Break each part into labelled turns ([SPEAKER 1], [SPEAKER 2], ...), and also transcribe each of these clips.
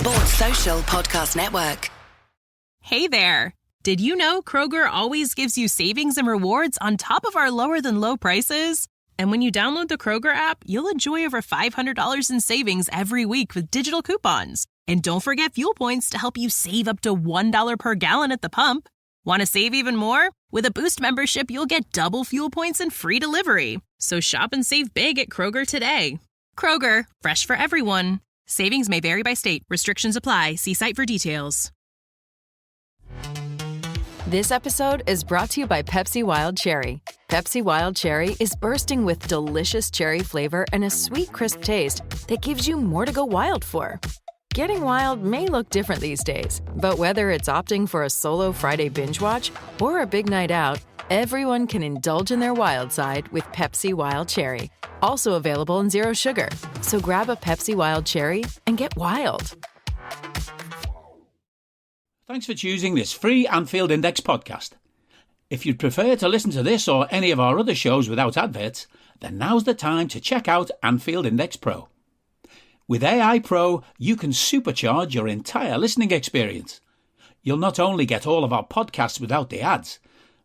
[SPEAKER 1] Sports Social Podcast Network.
[SPEAKER 2] Hey there. Did you know Kroger always gives you savings and rewards on top of our lower than low prices? And when you download the Kroger app, you'll enjoy over $500 in savings every week with digital coupons. And don't forget fuel points to help you save up to $1 per gallon at the pump. Want to save even more? With a Boost membership, you'll get double fuel points and free delivery. So shop and save big at Kroger today. Kroger, fresh for everyone. Savings may vary by state. Restrictions apply. See site for details.
[SPEAKER 3] This episode is brought to you by Pepsi Wild Cherry. Pepsi Wild Cherry is bursting with delicious cherry flavor and a sweet, crisp taste that gives you more to go wild for. Getting wild may look different these days, but whether it's opting for a solo Friday binge watch or a big night out, everyone can indulge in their wild side with Pepsi Wild Cherry. Also available in Zero Sugar. So grab a Pepsi Wild Cherry and get wild.
[SPEAKER 4] Thanks for choosing this free Anfield Index podcast. If you'd prefer to listen to this or any of our other shows without adverts, then now's the time to check out Anfield Index Pro. With AI Pro, you can supercharge your entire listening experience. You'll not only get all of our podcasts without the ads,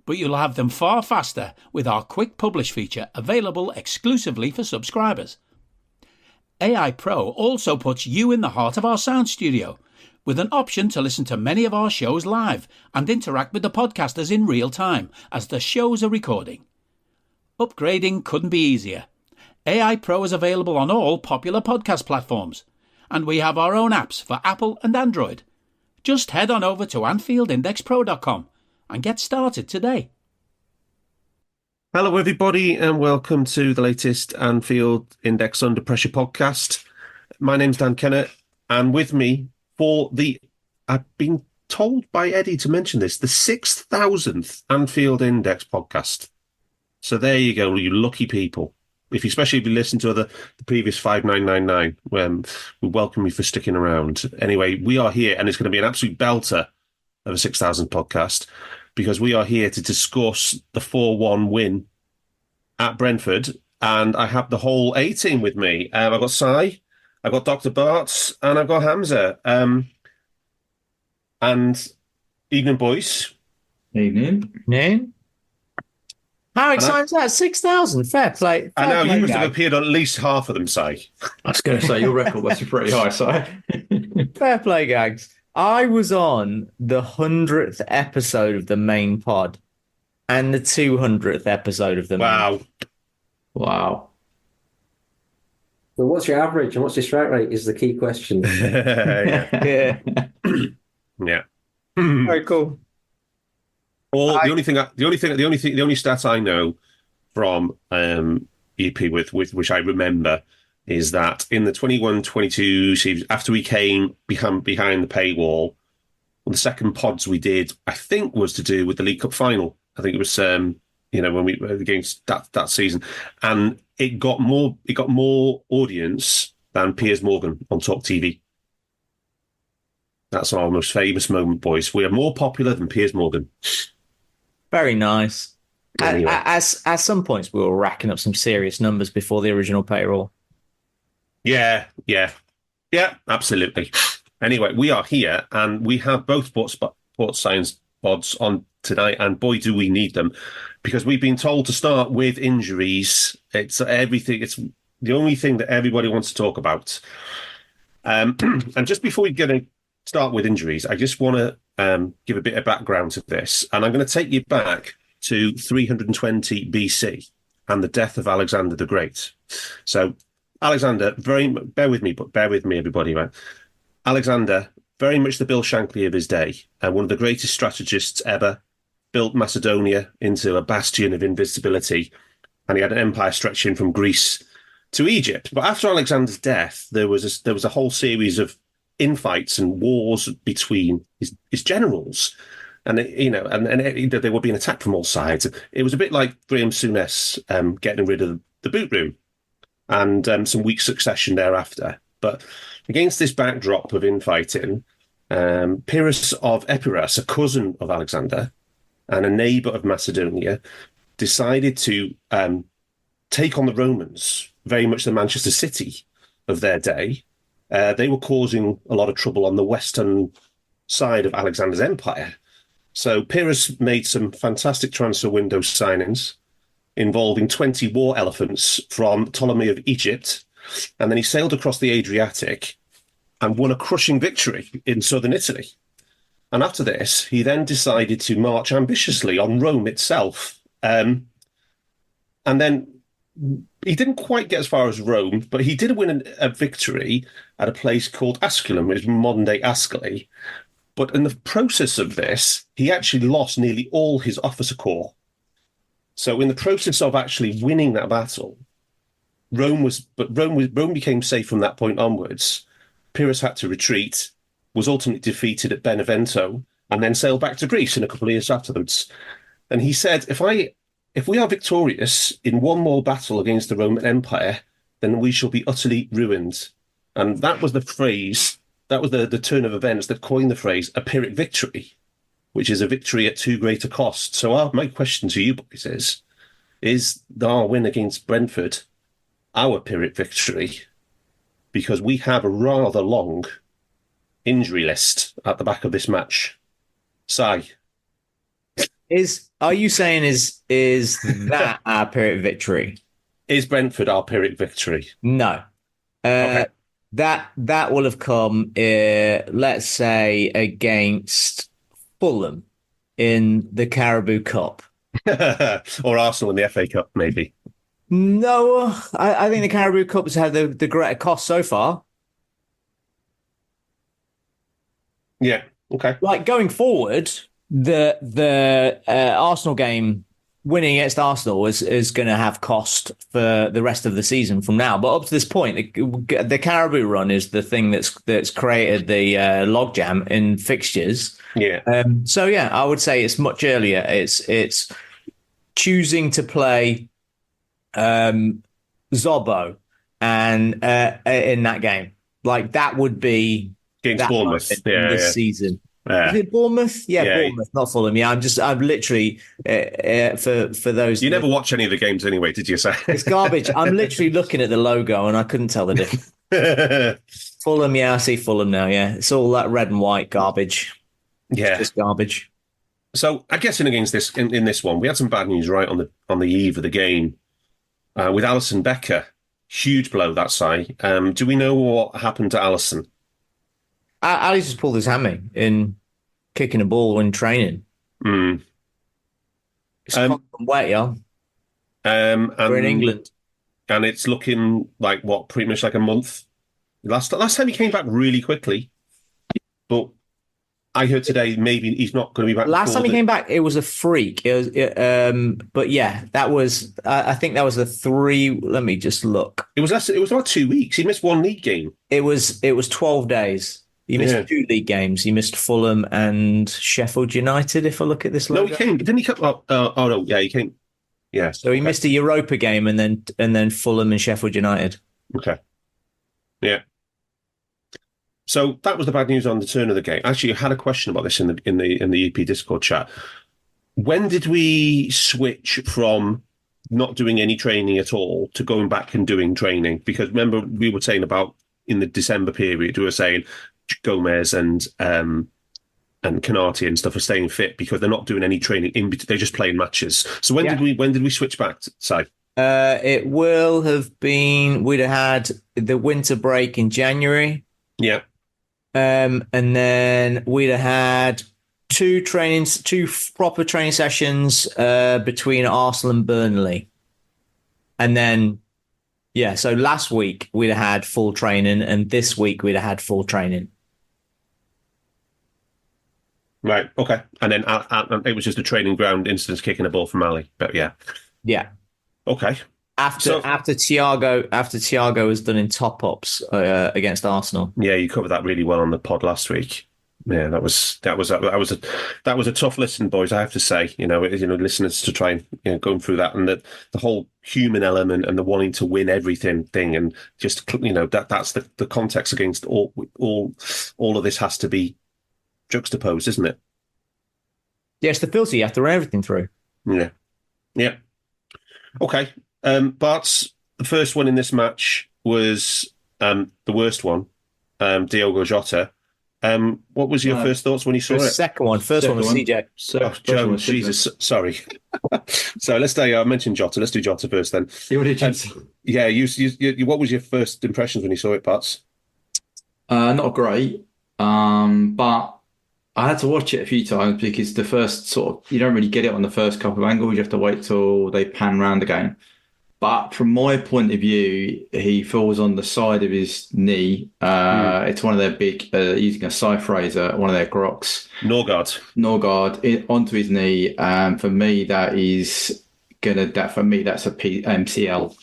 [SPEAKER 4] but you'll have them far faster with our Quick Publish feature available exclusively for subscribers. AI Pro also puts you in the heart of our sound studio, with an option to listen to many of our shows live and interact with the podcasters in real time as the shows are recording. Upgrading couldn't be easier. AI Pro is available on all popular podcast platforms, and we have our own apps for Apple and Android. Just head on over to AnfieldIndexPro.com and get started today.
[SPEAKER 5] Hello, everybody, and welcome to the latest Anfield Index Under Pressure podcast. My name's Dan Kennett, and with me for I've been told by Eddie to mention this, the 6,000th Anfield Index podcast. So there you go, you lucky people. Especially if you listen to the previous 5999, we welcome you for sticking around. Anyway, we are here, and it's going to be an absolute belter of a 6,000 podcast, because we are here to discuss the 4-1 win at Brentford, and I have the whole A-team with me. I've got Si, I've got Dr Barts, and I've got Hamzah. And evening, boys.
[SPEAKER 6] Evening. How exciting is that? 6,000, fair play.
[SPEAKER 5] I know, you must have appeared on at least half of them, Si.
[SPEAKER 6] I was going to say, your record must be pretty high, Si. Fair play, gags. I was on the 100th episode of the main pod and the 200th episode of the main pod. Wow.
[SPEAKER 7] Well, what's your average and what's your strike rate is the key question.
[SPEAKER 5] Yeah.
[SPEAKER 6] Very cool.
[SPEAKER 5] The only stat I know from EP with which I remember is that in the 21-22 season, after we came behind the paywall, the second pods we did, I think, was to do with the League Cup final. I think it was when we were against that season, and it got more audience than Piers Morgan on Talk TV. That's our most famous moment, boys. We are more popular than Piers Morgan.
[SPEAKER 6] Very nice.
[SPEAKER 5] Anyway.
[SPEAKER 6] At some points, we were racking up some serious numbers before the original payroll.
[SPEAKER 5] Yeah, absolutely. Anyway, we are here, and we have both sports science pods on tonight, and boy, do we need them, because we've been told to start with injuries. It's everything. It's the only thing that everybody wants to talk about. And just before we get to start with injuries, I just want to give a bit of background to this, and I'm going to take you back to 320 BC and the death of Alexander the Great. So Alexander, bear with me, everybody, right? Alexander, very much the Bill Shankly of his day, and one of the greatest strategists ever, built Macedonia into a bastion of invincibility, and he had an empire stretching from Greece to Egypt. But after Alexander's death, there was a whole series of infights and wars between his generals, and they were being attacked from all sides. It was a bit like Graham Souness getting rid of the boot room, and some weak succession thereafter. But against this backdrop of infighting, Pyrrhic of Epirus, a cousin of Alexander and a neighbour of Macedonia, decided to take on the Romans, very much the Manchester City of their day, They were causing a lot of trouble on the western side of Alexander's empire. So Pyrrhic made some fantastic transfer window signings involving 20 war elephants from Ptolemy of Egypt, and then he sailed across the Adriatic and won a crushing victory in southern Italy. And after this, he then decided to march ambitiously on Rome itself. And then he didn't quite get as far as Rome, but he did win a victory at a place called Asculum, which is modern-day Ascoli. But in the process of this, he actually lost nearly all his officer corps. So in the process of actually winning that battle, Rome became safe from that point onwards. Pyrrhic had to retreat, was ultimately defeated at Benevento, and then sailed back to Greece in a couple of years afterwards. And he said, if we are victorious in one more battle against the Roman Empire, then we shall be utterly ruined. And that was the phrase, that was the turn of events that coined the phrase a Pyrrhic victory, which is a victory at too great a cost. So my question to you boys is our win against Brentford our Pyrrhic victory? Because we have a rather long injury list at the back of this match. Si.
[SPEAKER 6] Are you saying is that our Pyrrhic victory?
[SPEAKER 5] Is Brentford our Pyrrhic victory?
[SPEAKER 6] No.
[SPEAKER 5] Okay.
[SPEAKER 6] That will have come, let's say, against Fulham in the Carabao Cup.
[SPEAKER 5] Or Arsenal in the FA Cup, maybe.
[SPEAKER 6] No, I think the Carabao Cup has had the greater cost so far.
[SPEAKER 5] Yeah, okay.
[SPEAKER 6] Like going forward, the Arsenal game, winning against Arsenal is going to have cost for the rest of the season from now. But up to this point, the Carabao run is the thing that's created the logjam in fixtures.
[SPEAKER 5] Yeah.
[SPEAKER 6] So yeah, I would say it's much earlier. It's choosing to play Zobbo and in that game, like that would be
[SPEAKER 5] against Bournemouth
[SPEAKER 6] this season.
[SPEAKER 5] Yeah.
[SPEAKER 6] Is it Bournemouth? Yeah,
[SPEAKER 5] Yeah.
[SPEAKER 6] Bournemouth, not Fulham. Yeah, I'm literally for those.
[SPEAKER 5] You never watch any of the games anyway, did you? Say
[SPEAKER 6] it's garbage. I'm literally looking at the logo and I couldn't tell the difference. Fulham, yeah, I see Fulham now. Yeah, it's all that red and white garbage.
[SPEAKER 5] Yeah,
[SPEAKER 6] it's just garbage.
[SPEAKER 5] So I guess in this one, we had some bad news right on the eve of the game with Alisson Becker. Huge blow that side. Do we know what happened to Alisson?
[SPEAKER 6] Ali just pulled his hammy in kicking a ball in training. It's wet, yeah. We're in England,
[SPEAKER 5] and it's looking like pretty much like a month. Last time he came back really quickly, but I heard today maybe he's not going to be back.
[SPEAKER 6] Last time he came back, it was a freak. But yeah, that was. I think that was a 3. Let me just look.
[SPEAKER 5] It was less. It was about 2 weeks. He missed one league game.
[SPEAKER 6] It was 12 days. He missed 2 league games. He missed Fulham and Sheffield United. If I look at this logo.
[SPEAKER 5] No, he came. Didn't he come? Oh no, yeah, he came. Yeah.
[SPEAKER 6] So he missed a Europa game and then Fulham and Sheffield United.
[SPEAKER 5] Okay. Yeah. So that was the bad news on the turn of the game. Actually, I had a question about this in the EP Discord chat. When did we switch from not doing any training at all to going back and doing training? Because remember, we were saying about in the December period, we were saying Gomez and Canati and stuff are staying fit because they're not doing any training. They're just playing matches. So when did we switch back to Si?
[SPEAKER 6] It will have been. We'd have had the winter break in January.
[SPEAKER 5] Yeah.
[SPEAKER 6] And then we'd have had 2 proper training sessions between Arsenal and Burnley. And then, yeah, so last week we'd have had full training and this week we'd have had full training.
[SPEAKER 5] Right, okay. And then it was just a training ground instance kicking a ball from Ali. But yeah.
[SPEAKER 6] Yeah.
[SPEAKER 5] Okay.
[SPEAKER 6] After Thiago was done in top-ups against Arsenal.
[SPEAKER 5] Yeah, you covered that really well on the pod last week. Yeah, that was a tough listen, boys. I have to say, listeners to try and going through that and the whole human element and the wanting to win everything thing, and just that's the context against all of this has to be juxtaposed, isn't it?
[SPEAKER 6] Yeah, it's the filter you have to run everything through.
[SPEAKER 5] Yeah. Okay. Barts, the first one in this match was the worst one. Diogo Jota. What was your first thoughts when you saw
[SPEAKER 6] The
[SPEAKER 5] it?
[SPEAKER 6] second one. First one was CJ.
[SPEAKER 5] Oh, Joe, Jesus, sorry. So let's say I mentioned Jota. Let's do Jota first then. Yeah, what was your first impressions when you saw it, Barts?
[SPEAKER 8] Not great, but I had to watch it a few times because the first you don't really get it on the first couple of angles. You have to wait till they pan round again. But from my point of view, he falls on the side of his knee. It's one of their big, using a scythe razor, one of their groks. Norgard onto his knee. For me, that's a MCL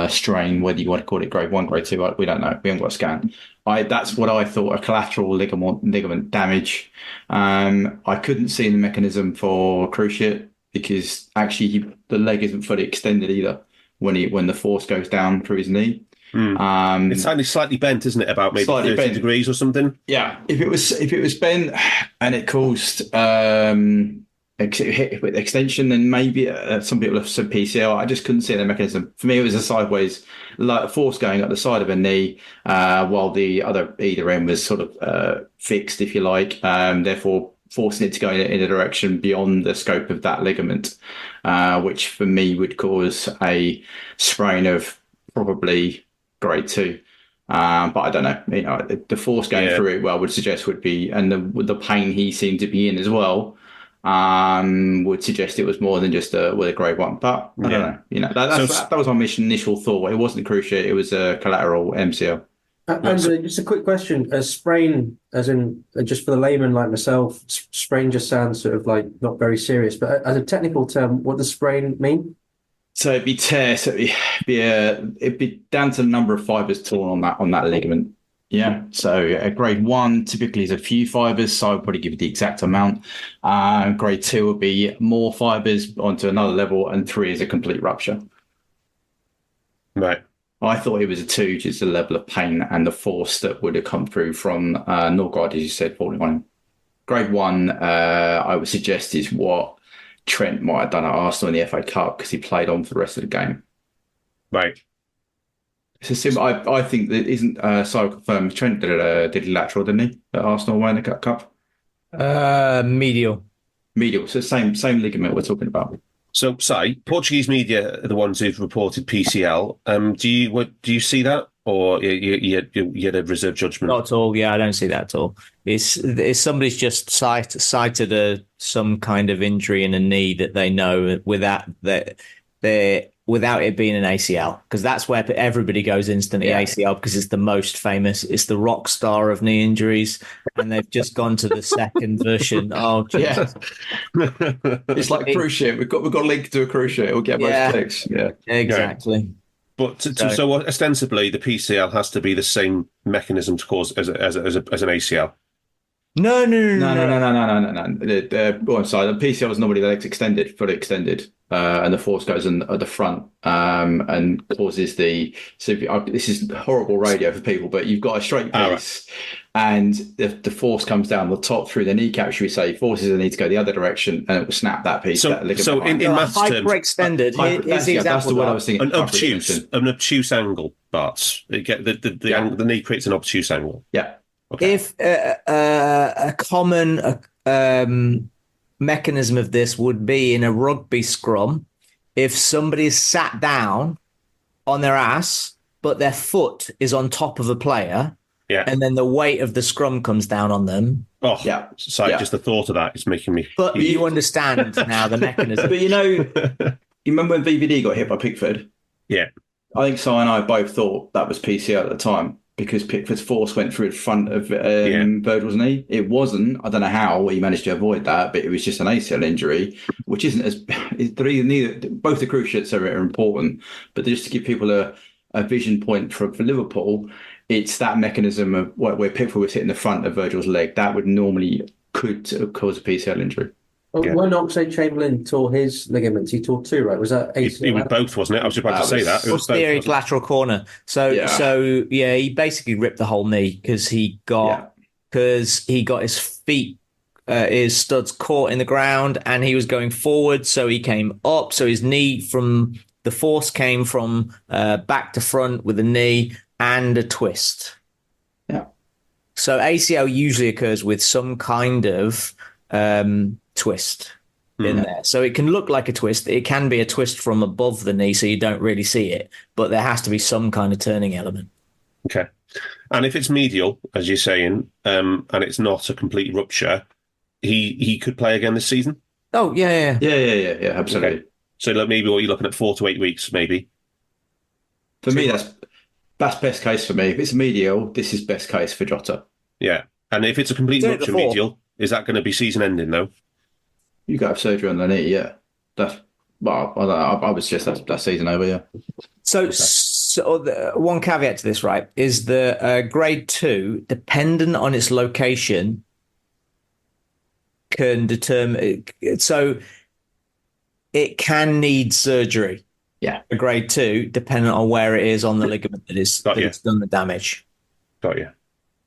[SPEAKER 8] strain, whether you want to call it grade 1, grade 2, we don't know. We haven't got a scan. That's what I thought, a collateral ligament damage. I couldn't see the mechanism for cruciate because actually the leg isn't fully extended either when the force goes down through his knee.
[SPEAKER 5] It's only slightly bent, isn't it? About maybe 30 degrees or something.
[SPEAKER 8] Yeah. If it was bent and it caused with extension, then maybe some people have said PCL. I just couldn't see the mechanism. For me, it was a sideways force going up the side of a knee, while the either end was sort of fixed, if you like, therefore forcing it to go in a direction beyond the scope of that ligament, which for me would cause a sprain of probably grade 2. But I don't know, the force going through it, would suggest would be, and the pain he seemed to be in as well, would suggest it was more than just with a grade 1. But I don't know, that was my initial thought. It wasn't cruciate, it was a collateral MCL.
[SPEAKER 7] Andrew, just a quick question. A sprain, as in, just for the layman like myself, sprain just sounds sort of like not very serious. But as a technical term, what does sprain mean?
[SPEAKER 8] So it'd be tear. So it'd be down to the number of fibers torn on that ligament. Yeah. So a grade 1 typically is a few fibers, so I would probably give you the exact amount. Grade 2 would be more fibers onto another level, and 3 is a complete rupture.
[SPEAKER 5] Right.
[SPEAKER 8] I thought it was a 2, just the level of pain and the force that would have come through from Norgard, as you said, falling on him. Grade 1, I would suggest, is what Trent might have done at Arsenal in the FA Cup because he played on for the rest of the game.
[SPEAKER 5] Right.
[SPEAKER 8] So I think that isn't Cyril confirmed. Trent did a lateral, didn't he, at Arsenal in the Cup?
[SPEAKER 6] Medial.
[SPEAKER 8] So same ligament we're talking about.
[SPEAKER 5] So, Portuguese media are the ones who've reported PCL. Do you see that, or you had a reserved judgment?
[SPEAKER 6] Not at all. Yeah, I don't see that at all. It's somebody's just cited some kind of injury in a knee that they know without it being an ACL, because that's where everybody goes instantly ACL because it's the most famous. It's the rock star of knee injuries, and they've just gone to the second version. Oh, Jesus.
[SPEAKER 8] It's like cruise ship. We've got linked to a cruise ship. We'll get most clicks. Yeah,
[SPEAKER 6] exactly.
[SPEAKER 5] But so ostensibly, the PCL has to be the same mechanism to cause as an ACL.
[SPEAKER 6] No.
[SPEAKER 8] Go on, sorry. The PCL is normally the legs fully extended, and the force goes in at the front, and causes the. So this is horrible radio for people, but you've got a straight piece, and the force comes down the top through the kneecap. Should we say forces the knee to go the other direction, and it will snap that piece.
[SPEAKER 5] So in maths terms,
[SPEAKER 6] hyperextended. Here's the example.
[SPEAKER 8] That's the word I was thinking.
[SPEAKER 5] An obtuse angle, but the knee creates an obtuse angle.
[SPEAKER 8] Yeah.
[SPEAKER 6] Okay. If a common mechanism of this would be in a rugby scrum, if somebody's sat down on their ass, but their foot is on top of a player, and then the weight of the scrum comes down on them.
[SPEAKER 5] Oh, yeah. So just the thought of that is making me.
[SPEAKER 6] But you understand now the mechanism.
[SPEAKER 8] But you remember when VVD got hit by Pickford?
[SPEAKER 5] Yeah.
[SPEAKER 8] I think Si and I both thought that was PCL at the time, because Pickford's force went through the front of Virgil's knee. It wasn't. I don't know how he managed to avoid that, but it was just an ACL injury, which isn't as. Neither both the cruciates are important, but just to give people a vision point for Liverpool, it's that mechanism of where Pickford was hitting the front of Virgil's leg that could cause a PCL injury.
[SPEAKER 7] When Oxlade-Chamberlain tore his ligaments, he tore 2, right? Was that ACL?
[SPEAKER 5] It was both, wasn't it? I was about to say that. It was
[SPEAKER 6] posterior lateral corner. So he basically ripped the whole knee because he got his feet, his studs caught in the ground, and he was going forward, so he came up. So his knee the force came from back to front with a knee and a twist.
[SPEAKER 8] Yeah.
[SPEAKER 6] So ACL usually occurs with some kind of twist in there. So it can look like a twist. It can be a twist from above the knee, so you don't really see it. But there has to be some kind of turning element.
[SPEAKER 5] Okay. And if it's medial, as you're saying, and it's not a complete rupture, he could play again this season?
[SPEAKER 6] Oh, yeah.
[SPEAKER 8] Yeah, absolutely.
[SPEAKER 5] Okay. So maybe what you're looking at 4 to 8 weeks, maybe.
[SPEAKER 8] For me, that's best case for me. If it's medial, this is best case for Jota.
[SPEAKER 5] Yeah. And if it's a complete rupture medial, is that going to be season ending though?
[SPEAKER 8] You got to have surgery on the knee, yeah. I would suggest that season over, yeah.
[SPEAKER 6] So one caveat to this, right, is the grade 2, dependent on its location, can determine. So it can need surgery.
[SPEAKER 8] Yeah.
[SPEAKER 6] A grade 2, depending on where it is on the ligament that it's done the damage.
[SPEAKER 5] Got you.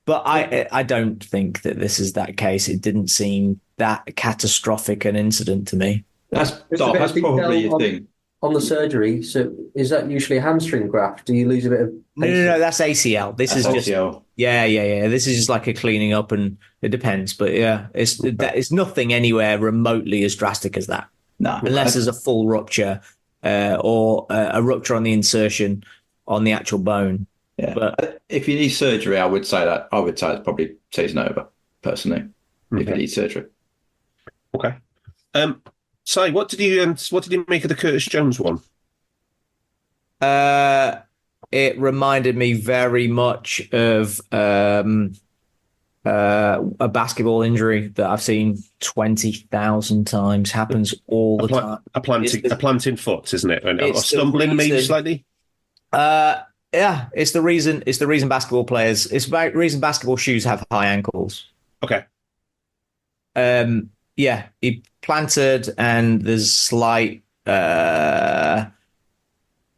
[SPEAKER 6] But I don't think that this is that case. It didn't seem that catastrophic an incident to me.
[SPEAKER 8] That's probably your thing.
[SPEAKER 7] On the surgery, so is that usually a hamstring graft? Do you lose a bit of...
[SPEAKER 6] No, that's ACL. That's
[SPEAKER 8] ACL.
[SPEAKER 6] Just... Yeah. This is just like a cleaning up, and it depends. But yeah, it's nothing anywhere remotely as drastic as that.
[SPEAKER 8] No.
[SPEAKER 6] Unless there's a full rupture or a rupture on the insertion on the actual bone.
[SPEAKER 8] Yeah. But if you need surgery, I would say it's probably season over, personally, if you need surgery.
[SPEAKER 5] Okay. Si, what did you make of the Curtis Jones one?
[SPEAKER 6] It reminded me very much of a basketball injury that I've seen 20,000 times. Happens all the time.
[SPEAKER 5] A planting foot, isn't it? Or stumbling, maybe slightly.
[SPEAKER 6] Yeah, it's the reason basketball players. It's the reason basketball shoes have high ankles.
[SPEAKER 5] Okay.
[SPEAKER 6] Yeah, he planted, and there's slight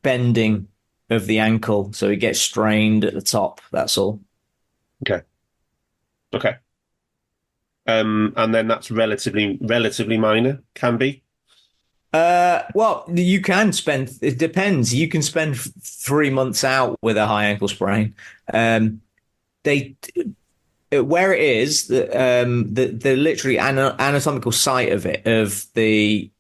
[SPEAKER 6] bending of the ankle, so it gets strained at the top. That's all.
[SPEAKER 5] Okay. And then that's relatively minor. Can be.
[SPEAKER 6] Well, you can spend. It depends. You can spend 3 months out with a high ankle sprain. Where it is, the literally anatomical site of the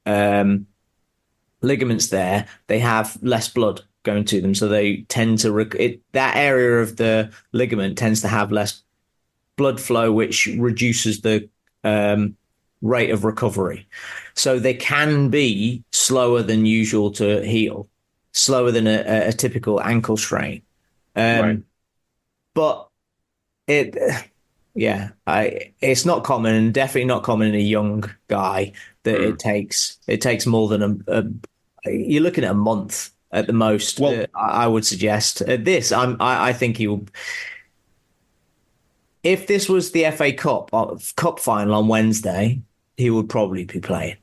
[SPEAKER 6] ligaments there, they have less blood going to them, so they tend to that area of the ligament tends to have less blood flow, which reduces the rate of recovery. So they can be slower than usual to heal, slower than a typical ankle strain.
[SPEAKER 5] Right.
[SPEAKER 6] But it's not common, and definitely not common in a young guy that it takes more than you're looking at a month at the most. Well, I would suggest I think he will. If this was the FA Cup final on Wednesday, he would probably be playing.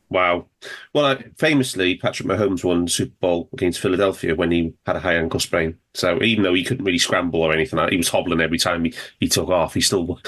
[SPEAKER 5] Wow. Well, famously, Patrick Mahomes won the Super Bowl against Philadelphia when he had a high ankle sprain. So even though he couldn't really scramble or anything, he was hobbling every time he took off. He still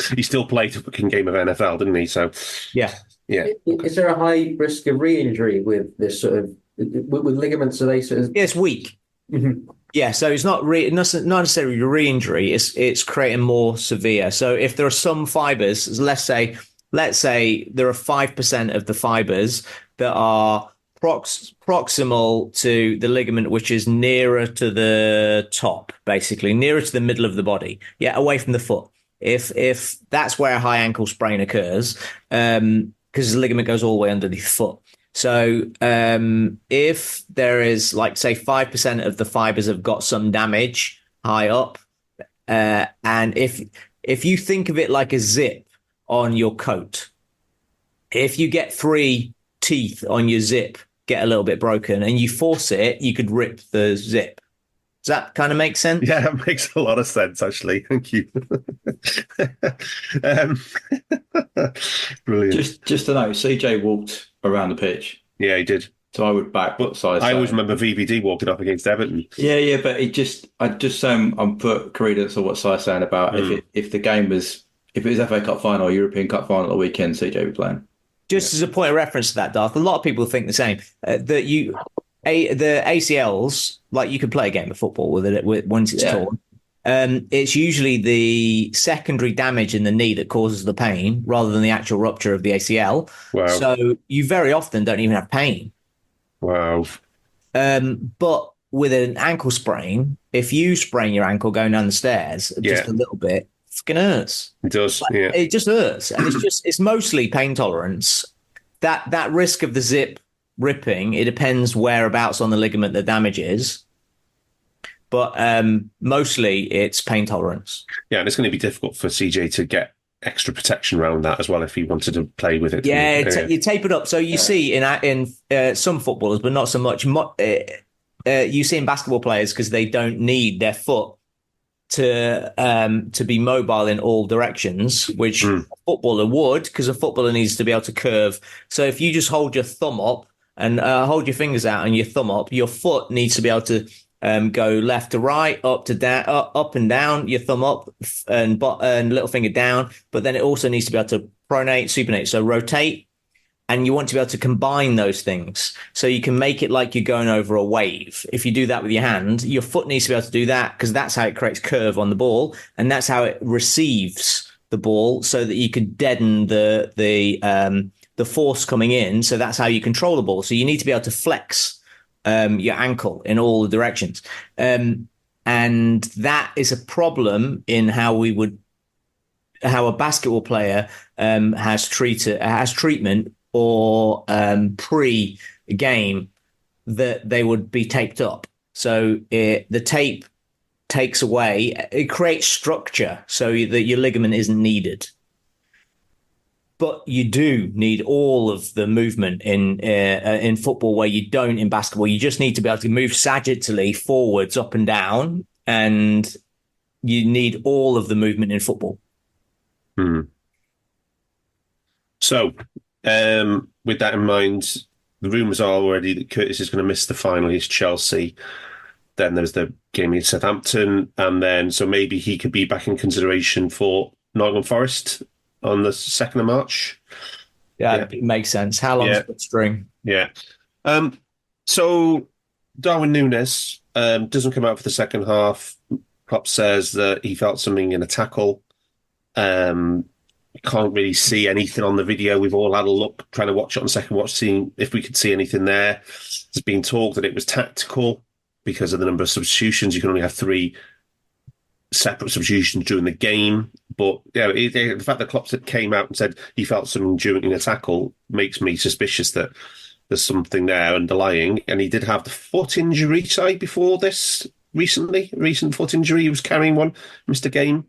[SPEAKER 5] played a fucking game of NFL, didn't he? So
[SPEAKER 6] yeah.
[SPEAKER 7] Is there a high risk of re-injury with this sort of with ligaments? Are they sort of?
[SPEAKER 6] Yeah, it's weak.
[SPEAKER 7] Mm-hmm.
[SPEAKER 6] Yeah, so it's not necessarily re-injury. It's creating more severe. So if there are some fibers, let's say there are 5% of the fibers that are proximal to the ligament, which is nearer to the top, basically nearer to the middle of the body, away from the foot. If that's where a high ankle sprain occurs, because the ligament goes all the way underneath the foot. So if there is, like, say, 5% of the fibers have got some damage high up, and if you think of it like a zip on your coat, if you get 3 teeth on your zip get a little bit broken and you force it, you could rip the zip. Does that kind of make sense?
[SPEAKER 5] Yeah, it makes a lot of sense, actually. Thank you. Brilliant.
[SPEAKER 8] Just to know, CJ walked around the pitch.
[SPEAKER 5] Yeah, he did.
[SPEAKER 8] So I would back what size.
[SPEAKER 5] I always remember VVD walking up against Everton.
[SPEAKER 8] Yeah, but I'm put credence on what Si's saying about if it was FA Cup final or European Cup final at the weekend, CJ would be playing.
[SPEAKER 6] Just as a point of reference to that, Darth, a lot of people think the same. That the ACLs, like, you can play a game of football with it once it's torn. it's usually the secondary damage in the knee that causes the pain rather than the actual rupture of the ACL.
[SPEAKER 5] Wow.
[SPEAKER 6] So you very often don't even have pain.
[SPEAKER 5] Wow.
[SPEAKER 6] But with an ankle sprain, if you sprain your ankle going down the stairs just a little bit, it fucking hurts.
[SPEAKER 5] It does.
[SPEAKER 6] It just hurts. And it's mostly pain tolerance. That risk of the zip ripping, it depends whereabouts on the ligament the damage is. But mostly it's pain tolerance.
[SPEAKER 5] Yeah, and it's going to be difficult for CJ to get extra protection around that as well if he wanted to play with it.
[SPEAKER 6] Yeah, you tape it up. So you see in some footballers, but not so much. You see in basketball players because they don't need their foot to be mobile in all directions, which a footballer would, because a footballer needs to be able to curve. So if you just hold your thumb up and hold your fingers out and your thumb up, your foot needs to be able to go left to right, up to down, up and down, your thumb up and little finger down. But then it also needs to be able to pronate, supinate, so rotate. And you want to be able to combine those things. So you can make it like you're going over a wave. If you do that with your hand, your foot needs to be able to do that because that's how it creates curve on the ball. And that's how it receives the ball so that you can deaden the force coming in. So that's how you control the ball. So you need to be able to flex your ankle in all the directions. And that is a problem in how a basketball player has treatment or pre-game that they would be taped up. So the tape takes away, it creates structure so that your ligament isn't needed. But you do need all of the movement in football where you don't in basketball. You just need to be able to move sagittally forwards, up and down, and you need all of the movement in football.
[SPEAKER 5] So, with that in mind, the rumours are already that Curtis is going to miss the final against Chelsea. Then there's the game against Southampton, and then so maybe he could be back in consideration for Nottingham Forest on the 2nd of March.
[SPEAKER 6] Yeah, it makes sense. How long is the string?
[SPEAKER 5] Yeah. So Darwin Nunez doesn't come out for the second half. Klopp says that he felt something in a tackle. Can't really see anything on the video. We've all had a look, trying to watch it on second watch, seeing if we could see anything there. There's been talk that it was tactical because of the number of substitutions. You can only have 3 separate substitutions during the game. But the fact that Klopp came out and said he felt something during a tackle makes me suspicious that there's something there underlying. And he did have the foot injury side before this recent foot injury. He was carrying one, missed a game.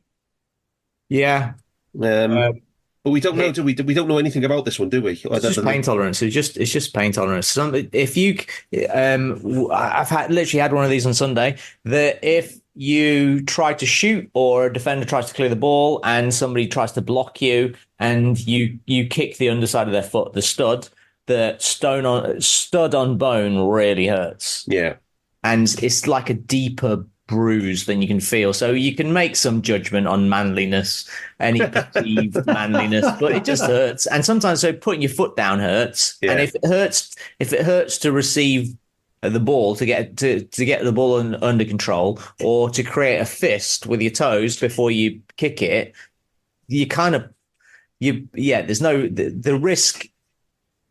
[SPEAKER 6] Yeah.
[SPEAKER 5] But we don't know, do we? We don't know anything about this one, do we?
[SPEAKER 6] It's just pain tolerance. It's just pain tolerance. If you, I've literally had one of these on Sunday. That if you try to shoot or a defender tries to clear the ball and somebody tries to block you and you kick the underside of their foot, the stud on bone really hurts.
[SPEAKER 5] Yeah,
[SPEAKER 6] and it's like a deeper bruise than you can feel. So you can make some judgment on manliness, any perceived manliness, but it just hurts. And sometimes so putting your foot down hurts. Yeah. And if it hurts to receive the ball, to get the ball under control, or to create a fist with your toes before you kick it, the risk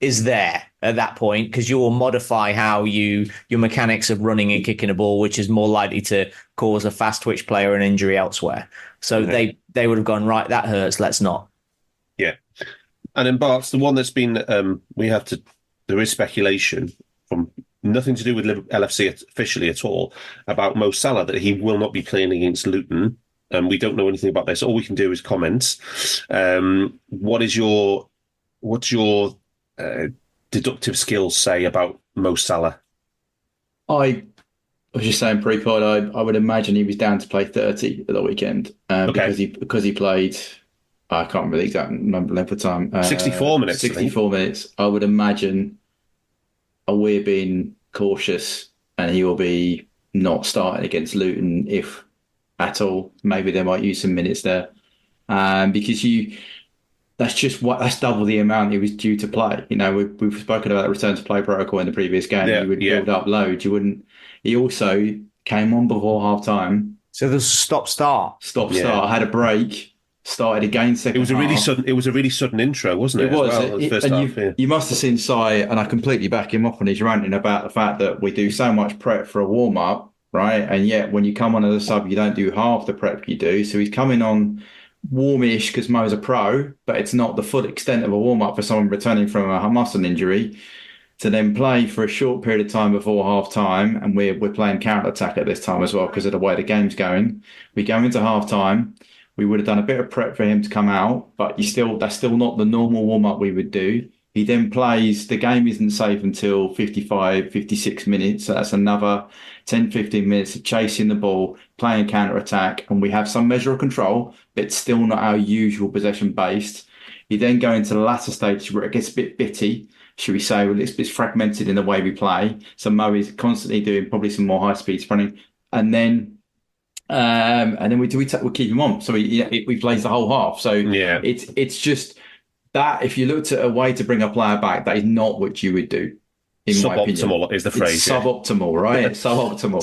[SPEAKER 6] is there at that point because you will modify how your mechanics of running and kicking a ball, which is more likely to cause a fast twitch player an injury elsewhere. So they would have gone, right, that hurts, let's not.
[SPEAKER 5] Yeah. And then Barts, the one that's been, there is speculation from nothing to do with LFC officially at all about Mo Salah, that he will not be playing against Luton. We don't know anything about this. All we can do is comment. What's your deductive skills say about Mo Salah?
[SPEAKER 8] I was just saying pre-pod, I would imagine he was down to play 30 at the weekend because he played, I can't remember the exact length of time.
[SPEAKER 5] 64 minutes.
[SPEAKER 8] 64 minutes. I would imagine we're being cautious and he will be not starting against Luton if at all. Maybe they might use some minutes there because that's double the amount he was due to play. You know, we've spoken about the return to play protocol in the previous game. You would build up loads. You wouldn't. He also came on before half time
[SPEAKER 6] So there's stop-start.
[SPEAKER 8] Stop-start. I had a break. Started again. Second.
[SPEAKER 5] It was a really
[SPEAKER 8] half.
[SPEAKER 5] sudden. It was a really sudden intro, wasn't it?
[SPEAKER 8] It was.
[SPEAKER 5] First half,
[SPEAKER 8] You must have seen Si, and I completely back him up when he's ranting about the fact that we do so much prep for a warm up, right? And yet when you come on as a sub, you don't do half the prep you do. So he's coming on warmish because Mo's a pro, but it's not the full extent of a warm up for someone returning from a muscle injury. To then play for a short period of time before half time, and we're playing counter attack at this time as well because of the way the game's going. We go into half time. We would have done a bit of prep for him to come out, but that's still not the normal warm-up we would do. He then plays, the game isn't safe until 55, 56 minutes. So that's another 10, 15 minutes of chasing the ball, playing counter-attack, and we have some measure of control, but it's still not our usual possession-based. You then go into the latter stage where it gets a bit bitty, should we say, well, it's fragmented in the way we play. So Mo is constantly doing probably some more high-speed sprinting, and then we keep him on. So we plays the whole half. So
[SPEAKER 5] yeah,
[SPEAKER 8] it's just that if you looked at a way to bring a player back, that is not what you would do. In my opinion,
[SPEAKER 5] suboptimal is the phrase.
[SPEAKER 8] It's suboptimal, right? It's suboptimal.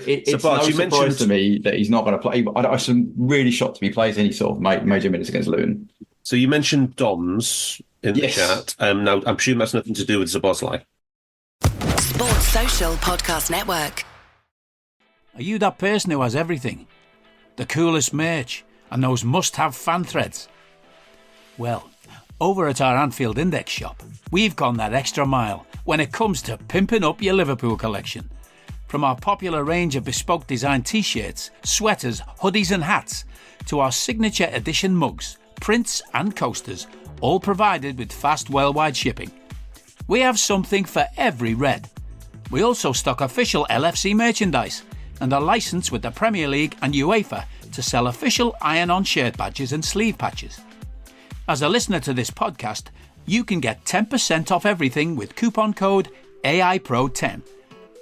[SPEAKER 8] It's
[SPEAKER 5] Bart,
[SPEAKER 8] no surprise to me that he's not going to play. I'm really shocked if he plays any sort of major minutes against Luton.
[SPEAKER 5] So you mentioned DOMS in the chat. Now I'm assuming that's nothing to do with Szoboszlai.
[SPEAKER 1] Sports Social Podcast Network.
[SPEAKER 4] Are you that person who has everything? The coolest merch and those must-have fan threads? Well, over at our Anfield Index shop, we've gone that extra mile when it comes to pimping up your Liverpool collection. From our popular range of bespoke design t-shirts, sweaters, hoodies and hats, to our signature edition mugs, prints and coasters, all provided with fast worldwide shipping. We have something for every red. We also stock official LFC merchandise and are licensed with the Premier League and UEFA to sell official iron-on shirt badges and sleeve patches. As a listener to this podcast, you can get 10% off everything with coupon code AIPRO10.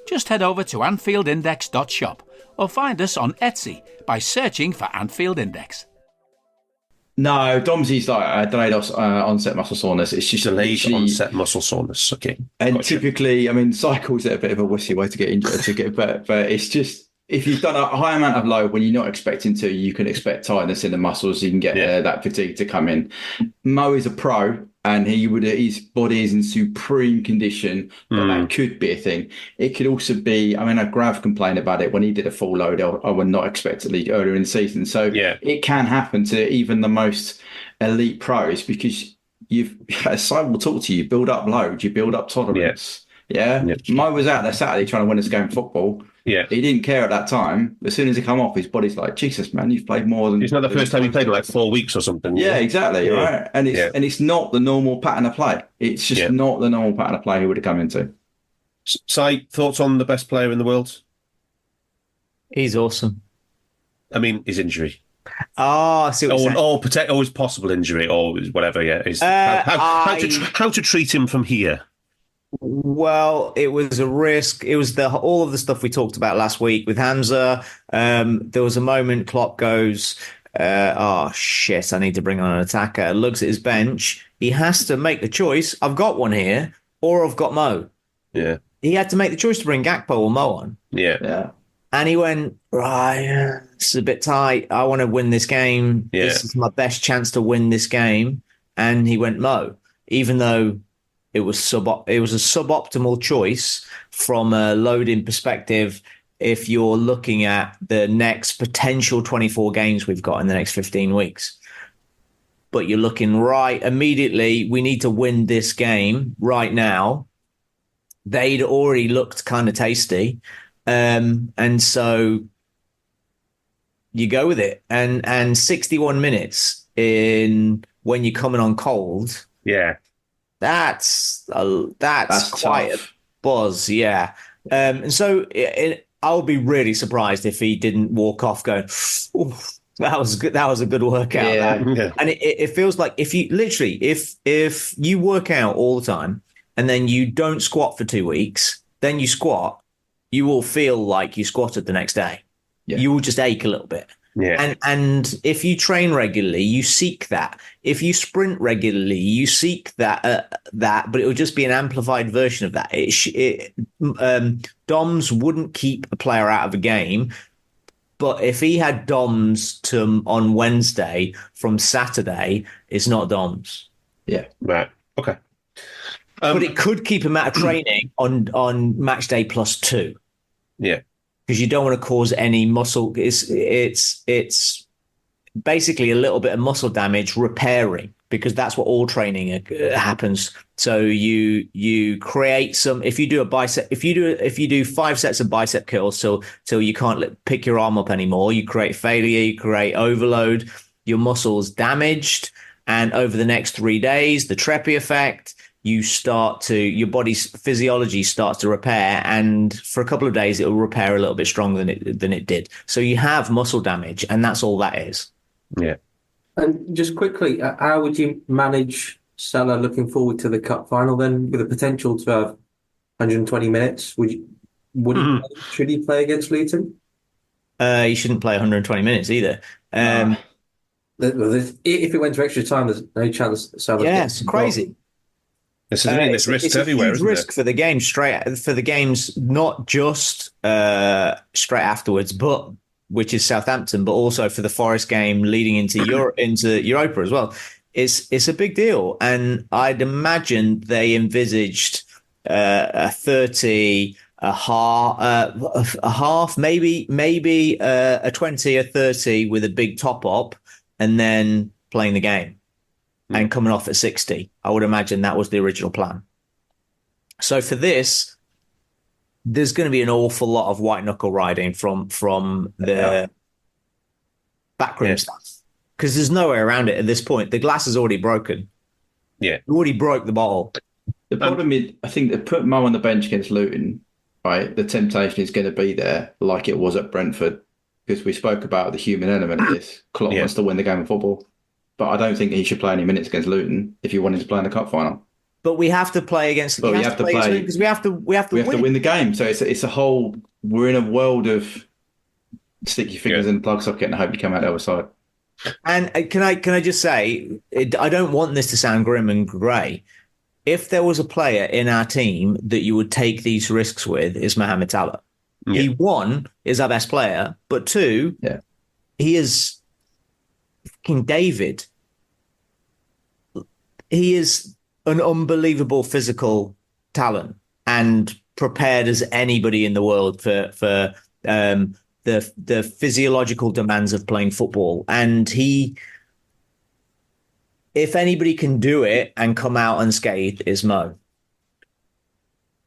[SPEAKER 4] Just head over to AnfieldIndex.shop or find us on Etsy by searching for Anfield Index.
[SPEAKER 8] No, Domsy's like delayed onset muscle soreness. It's just
[SPEAKER 5] delayed onset muscle soreness. Okay,
[SPEAKER 8] and typically, I mean, cycles are a bit of a wussy way to get injured, but it's just if you've done a high amount of load when you're not expecting to, you can expect tightness in the muscles. You can get that fatigue to come in. Mo is a pro, and his body is in supreme condition, but that could be a thing. It could also be, I mean, Grav complained about it when he did a full load. I would not expect it earlier in the season. So it can happen to even the most elite pros because as Simon will talk to you, build up load, you build up tolerance. Mo was out there Saturday trying to win us a game of football. Yeah, he didn't care at that time. As soon as he come off, his body's like, Jesus, man, you've played more than.
[SPEAKER 5] It's not the first time he played in like 4 weeks or something.
[SPEAKER 8] Yeah, exactly. Yeah. Right, and it's not the normal pattern of play. It's just not the normal pattern of play he would have come into.
[SPEAKER 5] Si, thoughts on the best player in the world?
[SPEAKER 6] He's awesome.
[SPEAKER 5] I mean, his injury.
[SPEAKER 6] Oh, I see what you're saying.
[SPEAKER 5] Or his possible injury, or whatever. Yeah, how to treat him from here.
[SPEAKER 6] Well, it was a risk. It was all of the stuff we talked about last week with Hamzah. There was a moment Klopp goes, oh, shit, I need to bring on an attacker. Looks at his bench. He has to make the choice. I've got one here, or I've got Mo.
[SPEAKER 5] Yeah.
[SPEAKER 6] He had to make the choice to bring Gakpo or Mo on.
[SPEAKER 5] Yeah.
[SPEAKER 6] And he went, right, it's a bit tight. I want to win this game. Yeah. This is my best chance to win this game. And he went Mo, even though it was a suboptimal choice from a loading perspective if you're looking at the next potential 24 games we've got in the next 15 weeks. But you're looking right immediately, we need to win this game right now. They'd already looked kind of tasty. And so you go with it. And 61 minutes when you're coming on cold.
[SPEAKER 5] Yeah.
[SPEAKER 6] That's quite a buzz, yeah. And so I'll be really surprised if he didn't walk off going, that was good. That was a good workout. Yeah. And it feels like if you work out all the time and then you don't squat for 2 weeks, then you squat, you will feel like you squatted the next day. Yeah. You will just ache a little bit. Yeah. And if you train regularly, you seek that. If you sprint regularly, you seek that, but it will just be an amplified version of that. DOMS wouldn't keep a player out of a game But if he had DOMs on Wednesday from Saturday, it's not DOMs.
[SPEAKER 8] Yeah.
[SPEAKER 5] Right. Okay.
[SPEAKER 6] But it could keep him out of training on match day +2.
[SPEAKER 5] Yeah.
[SPEAKER 6] Because you don't want to cause any muscle. It's basically a little bit of muscle damage repairing, because that's what all training happens. So you create some. If you do a bicep, if you do 5 sets of bicep curls till you can't pick your arm up anymore, you create failure, you create overload, your muscles damaged, and over the next 3 days, the Treppy effect. Your body's physiology starts to repair, and for a couple of days it will repair a little bit stronger than it did. So you have muscle damage, and that's all that is.
[SPEAKER 5] Yeah.
[SPEAKER 7] And just quickly, how would you manage Salah looking forward to the cup final then, with the potential to have 120 minutes? Should he play against Luton?
[SPEAKER 6] He shouldn't play 120 minutes either.
[SPEAKER 7] If it went to extra time, there's no chance Salah.
[SPEAKER 6] Yeah, it's crazy.
[SPEAKER 5] There's risks everywhere,
[SPEAKER 6] huge
[SPEAKER 5] isn't
[SPEAKER 6] risk
[SPEAKER 5] it?
[SPEAKER 6] for the games, not just straight afterwards, but which is Southampton, but also for the Forest game leading into Europa as well. It's a big deal, and I'd imagine they envisaged a 30, a half, maybe a 20, a 30 with a big top up, and then playing the game. And coming off at 60. I would imagine that was the original plan. So for this, there's going to be an awful lot of white knuckle riding from the backroom staff, because there's no way around it at this point. The glass is already broken.
[SPEAKER 5] Yeah.
[SPEAKER 6] You already broke the bottle.
[SPEAKER 8] The problem is, I think they put Mo on the bench against Luton, right? The temptation is going to be there, like it was at Brentford, because we spoke about the human element of this. Klopp wants to win the game of football. But I don't think he should play any minutes against Luton if you wanted to play in the cup final.
[SPEAKER 6] But we have to play against.
[SPEAKER 8] But we have to play
[SPEAKER 6] because we have to
[SPEAKER 8] win the game. So it's a whole. We're in a world of stick your fingers in the plug socket and hope you come out the other side.
[SPEAKER 6] And can I just say, I don't want this to sound grim and grey. If there was a player in our team that you would take these risks with, is Mohamed Salah. Yeah. He, one, is our best player, but two, he is King David. He is an unbelievable physical talent and prepared as anybody in the world for the physiological demands of playing football. And he, if anybody can do it and come out unscathed, is Mo.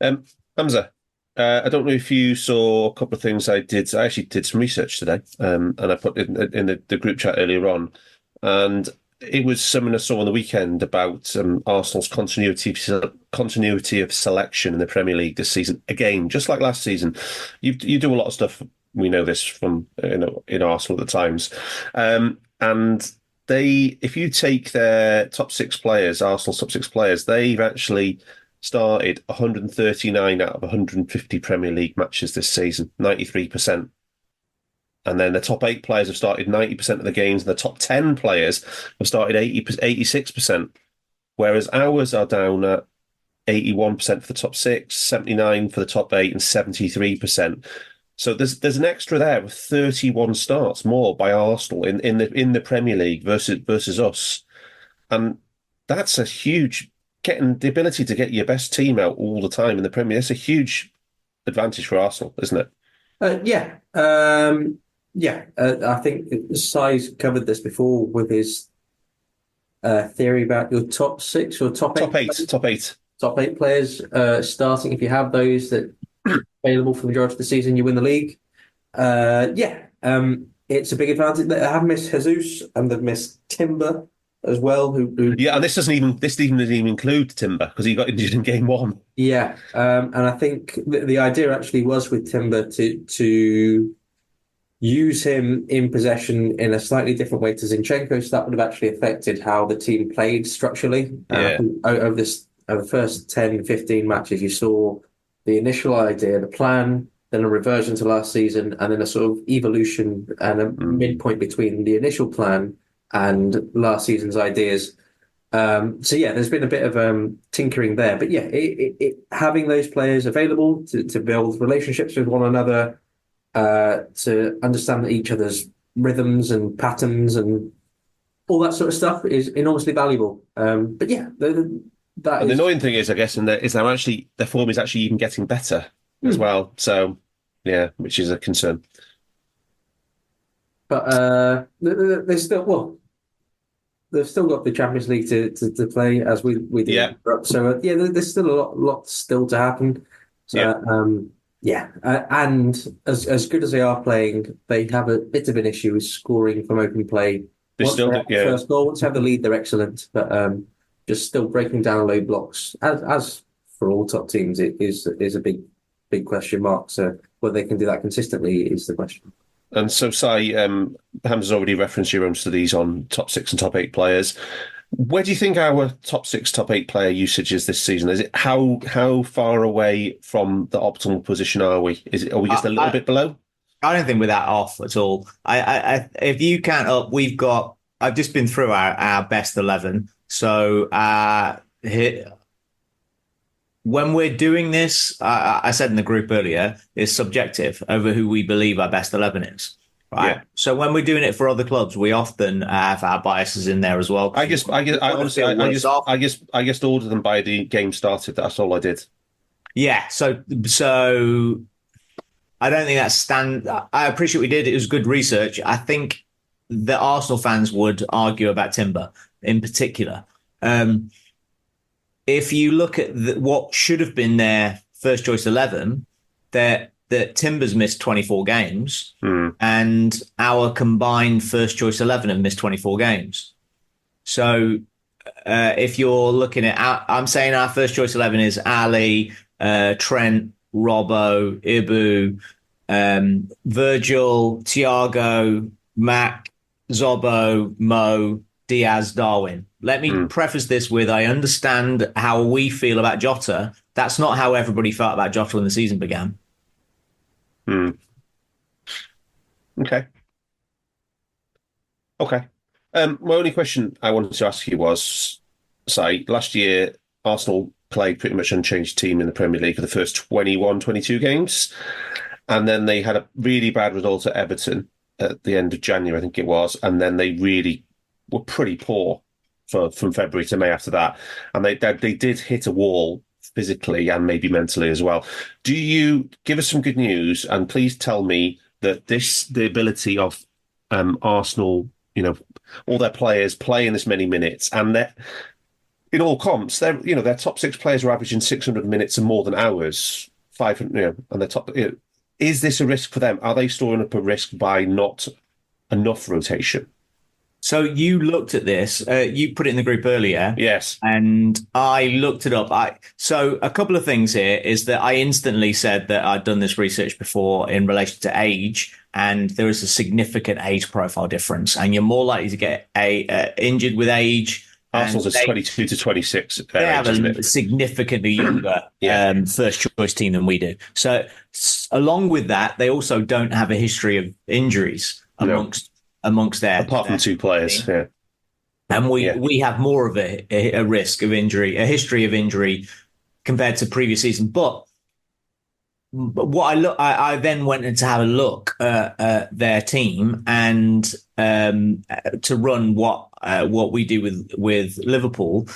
[SPEAKER 5] Hamzah, I don't know if you saw a couple of things I did. I actually did some research today, and I put it in the group chat earlier on. And it was something I saw on the weekend about Arsenal's continuity of selection in the Premier League this season. Again, just like last season, you do a lot of stuff. We know this from in Arsenal at the times, and if you take their top 6 players, Arsenal's top 6 players, they've actually started 139 out of 150 Premier League matches this season, 93%. And then the top 8 players have started 90% of the games, and the top 10 players have started 86%, whereas ours are down at 81% for the top 6, 79% for the top 8, and 73%. So there's an extra there with 31 starts more by Arsenal in the Premier League versus us, and that's a huge, getting the ability to get your best team out all the time in the Premier. It's a huge advantage for Arsenal, isn't it?
[SPEAKER 7] I think Sai's covered this before with his theory about your top 6 or top 8 top 8 players starting. If you have those that are available for the majority of the season, you win the league. It's a big advantage. They have missed Jesus and they've missed Timber as well. And
[SPEAKER 5] this doesn't even include Timber because he got injured in game 1.
[SPEAKER 7] And I think the idea actually was with Timber to use him in possession in a slightly different way to Zinchenko, so that would have actually affected how the team played structurally. Over the first 10, 15 matches, you saw the initial idea, the plan, then a reversion to last season, and then a sort of evolution and a midpoint between the initial plan and last season's ideas. There's been a bit of tinkering there. But having those players available to build relationships with one another, to understand each other's rhythms and patterns and all that sort of stuff is enormously valuable. But yeah, that
[SPEAKER 5] And the
[SPEAKER 7] is.
[SPEAKER 5] annoying thing is, I guess, is they're actually their form is actually even getting better as well. So yeah, which is a concern.
[SPEAKER 7] But there's still they've still got the Champions League to play as we do.
[SPEAKER 5] Yeah.
[SPEAKER 7] So yeah, there's still a lot still to happen. So and as good as they are playing, they have a bit of an issue with scoring from open play. Once they have the first goal, once they have the lead, they're excellent. But just still breaking down low blocks, as for all top teams, it is a big question mark. So whether they can do that consistently is the question.
[SPEAKER 5] And so, Hamza's already referenced your own studies on top 6 and top 8 players. Where do you think our top 6, top 8 player usage is this season? Is it how far away from the optimal position are we? Are we just a little bit below?
[SPEAKER 6] I don't think we're that off at all. I if you count up, I've just been through our best 11. So when we're doing this, I said in the group earlier, it's subjective over who we believe our best 11 is. Right. Yeah. So when we're doing it for other clubs, we often have our biases in there as well.
[SPEAKER 5] I just ordered them by the game started. That's all I did.
[SPEAKER 6] Yeah. So I don't think that's I appreciate we did. It was good research. I think the Arsenal fans would argue about Timber in particular. If you look at what should have been their first choice 11, that Timber's missed 24 games and our combined first choice 11 have missed 24 games. So if you're looking at, I'm saying our first choice 11 is Ali, Trent, Robbo, Ibu, Virgil, Thiago, Mac, Zobbo, Mo, Diaz, Darwin. Let me preface this with, I understand how we feel about Jota. That's not how everybody felt about Jota when the season began.
[SPEAKER 5] Okay. My only question I wanted to ask you was, last year, Arsenal played pretty much unchanged team in the Premier League for the first 21, 22 games. And then they had a really bad result at Everton at the end of January, I think it was. And then they really were pretty poor from February to May after that. And they did hit a wall physically and maybe mentally as well. Do you give us some good news? And please tell me that the ability of Arsenal, all their players playing this many minutes, and that in all comps, their top 6 players are averaging 600 minutes and more than ours. 500, and their top. Is this a risk for them? Are they storing up a risk by not enough rotation?
[SPEAKER 6] So you looked at this, you put it in the group earlier.
[SPEAKER 5] Yes.
[SPEAKER 6] And I looked it up. So a couple of things here is that I instantly said that I'd done this research before in relation to age, and there is a significant age profile difference, and you're more likely to get injured with age.
[SPEAKER 5] Arsenal's is 22 to 26.
[SPEAKER 6] They have a significantly younger first choice team than we do. So along with that, they also don't have a history of injuries amongst their,
[SPEAKER 5] apart from 2 players,
[SPEAKER 6] team. And we have more of a risk of injury, a history of injury compared to previous season. But what I then went to have a look at their team and to run what we do with Liverpool,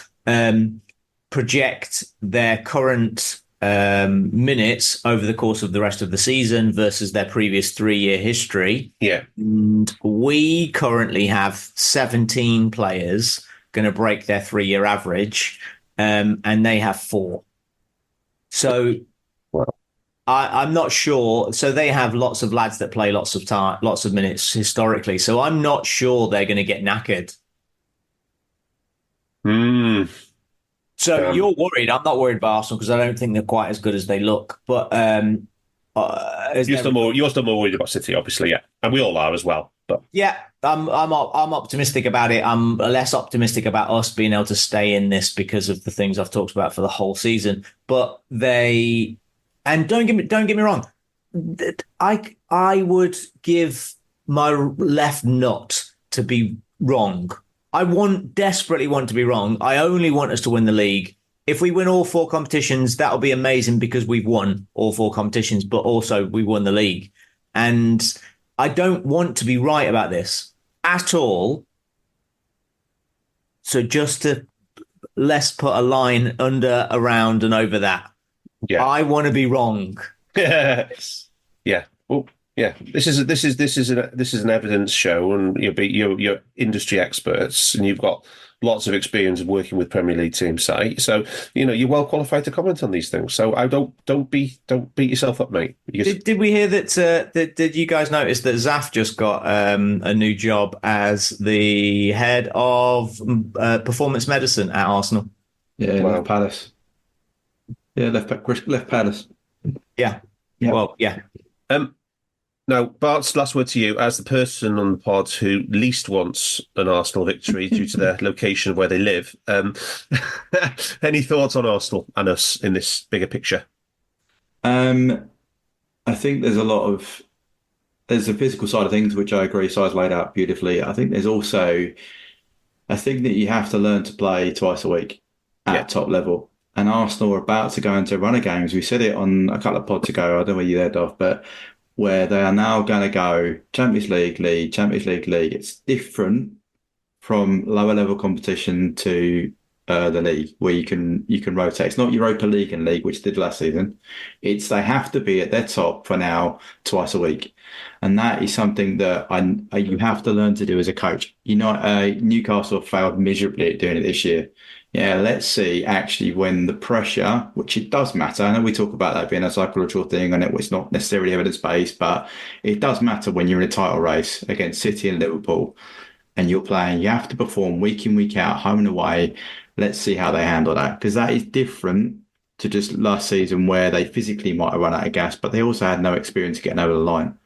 [SPEAKER 6] project their current minutes over the course of the rest of the season versus their previous 3-year history.
[SPEAKER 5] Yeah.
[SPEAKER 6] And we currently have 17 players going to break their 3-year average, and they have 4. So I'm not sure. So they have lots of lads that play lots of time, lots of minutes historically. So I'm not sure they're going to get knackered. So you're worried. I'm not worried about Arsenal because I don't think they're quite as good as they look. But
[SPEAKER 5] you're still more worried about City, obviously, yeah, and we all are as well. But
[SPEAKER 6] yeah, I'm optimistic about it. I'm less optimistic about us being able to stay in this because of the things I've talked about for the whole season. But don't get me wrong, I would give my left nut to be wrong. I desperately want to be wrong. I only want us to win the league. If we win all 4 competitions, that'll be amazing because we've won all 4 competitions, but also we won the league. And I don't want to be right about this at all. So just to let's put a line under, around, and over that.
[SPEAKER 5] Yeah.
[SPEAKER 6] I want to be wrong.
[SPEAKER 5] Yeah. Well, yeah. This is an evidence show, and you're industry experts, and you've got lots of experience of working with Premier League teams. So you're well qualified to comment on these things. So I don't beat yourself up, mate.
[SPEAKER 6] Did we hear that? Did you guys notice that Zaf just got a new job as the head of performance medicine at Arsenal?
[SPEAKER 8] Yeah,
[SPEAKER 5] Wow.
[SPEAKER 8] left Palace. Yeah, left Palace.
[SPEAKER 6] Yeah.
[SPEAKER 8] Yeah.
[SPEAKER 6] Well, yeah.
[SPEAKER 5] Now, Bart's, last word to you, as the person on the pod who least wants an Arsenal victory due to their location of where they live. Any thoughts on Arsenal and us in this bigger picture?
[SPEAKER 8] I think there's a physical side of things, which I agree Si's laid out beautifully. I think there's also a thing that you have to learn to play twice a week at top level. And Arsenal are about to go into a run of games. We said it on a couple of pods ago. I don't know where you're there, Darth, but where they are now going to go Champions League. It's different from lower level competition to the league, where you can rotate. It's not Europa League and League, which did last season. It's they have to be at their top for now twice a week, and that is something that you have to learn to do as a coach. Newcastle failed miserably at doing it this year. Yeah, let's see actually when the pressure, which it does matter. I know we talk about that being a psychological thing, and it's not necessarily evidence-based, but it does matter when you're in a title race against City and Liverpool and you're playing. You have to perform week in, week out, home and away. Let's see how they handle that, because that is different to just last season where they physically might have run out of gas, but they also had no experience getting over the line.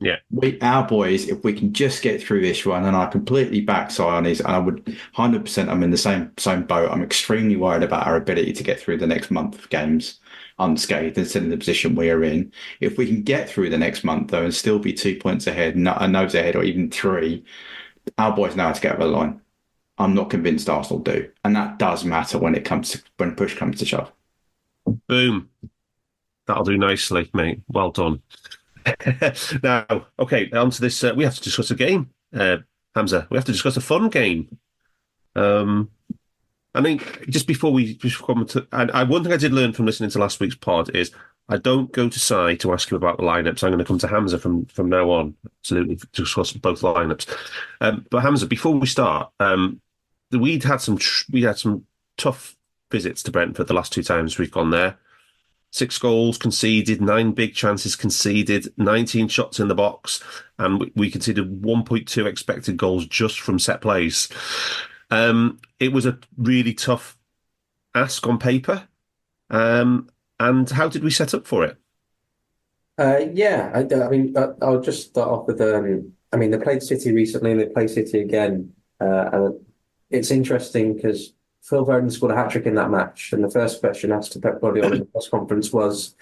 [SPEAKER 5] Yeah,
[SPEAKER 8] our boys, if we can just get through this one, and I completely back Si on his, and I would 100%, I'm in the same boat. I'm extremely worried about our ability to get through the next month of games unscathed and still in the position we are in. If we can get through the next month, though, and still be 2 points ahead, a nose ahead, or even 3, our boys know how to get over the line. I'm not convinced Arsenal do. And that does matter when push comes to shove.
[SPEAKER 5] Boom. That'll do nicely, mate. Well done. Now, okay, on to this. We have to discuss a game, Hamzah. We have to discuss a fun game. I think just before we come to, and one thing I did learn from listening to last week's pod is I don't go to Si to ask him about the lineups. I'm going to come to Hamzah from now on, absolutely, to discuss both lineups. But Hamzah, before we start, we had some tough visits to Brentford the last 2 times we've gone there. 6 goals conceded, 9 big chances conceded, 19 shots in the box, and we conceded 1.2 expected goals just from set plays. It was a really tough ask on paper. And how did we set up for it?
[SPEAKER 7] I mean, I'll just start off with, they played City recently and they play City again. And it's interesting because Phil Foden scored a hat-trick in that match, and the first question asked to Pep Guardiola in the press conference was,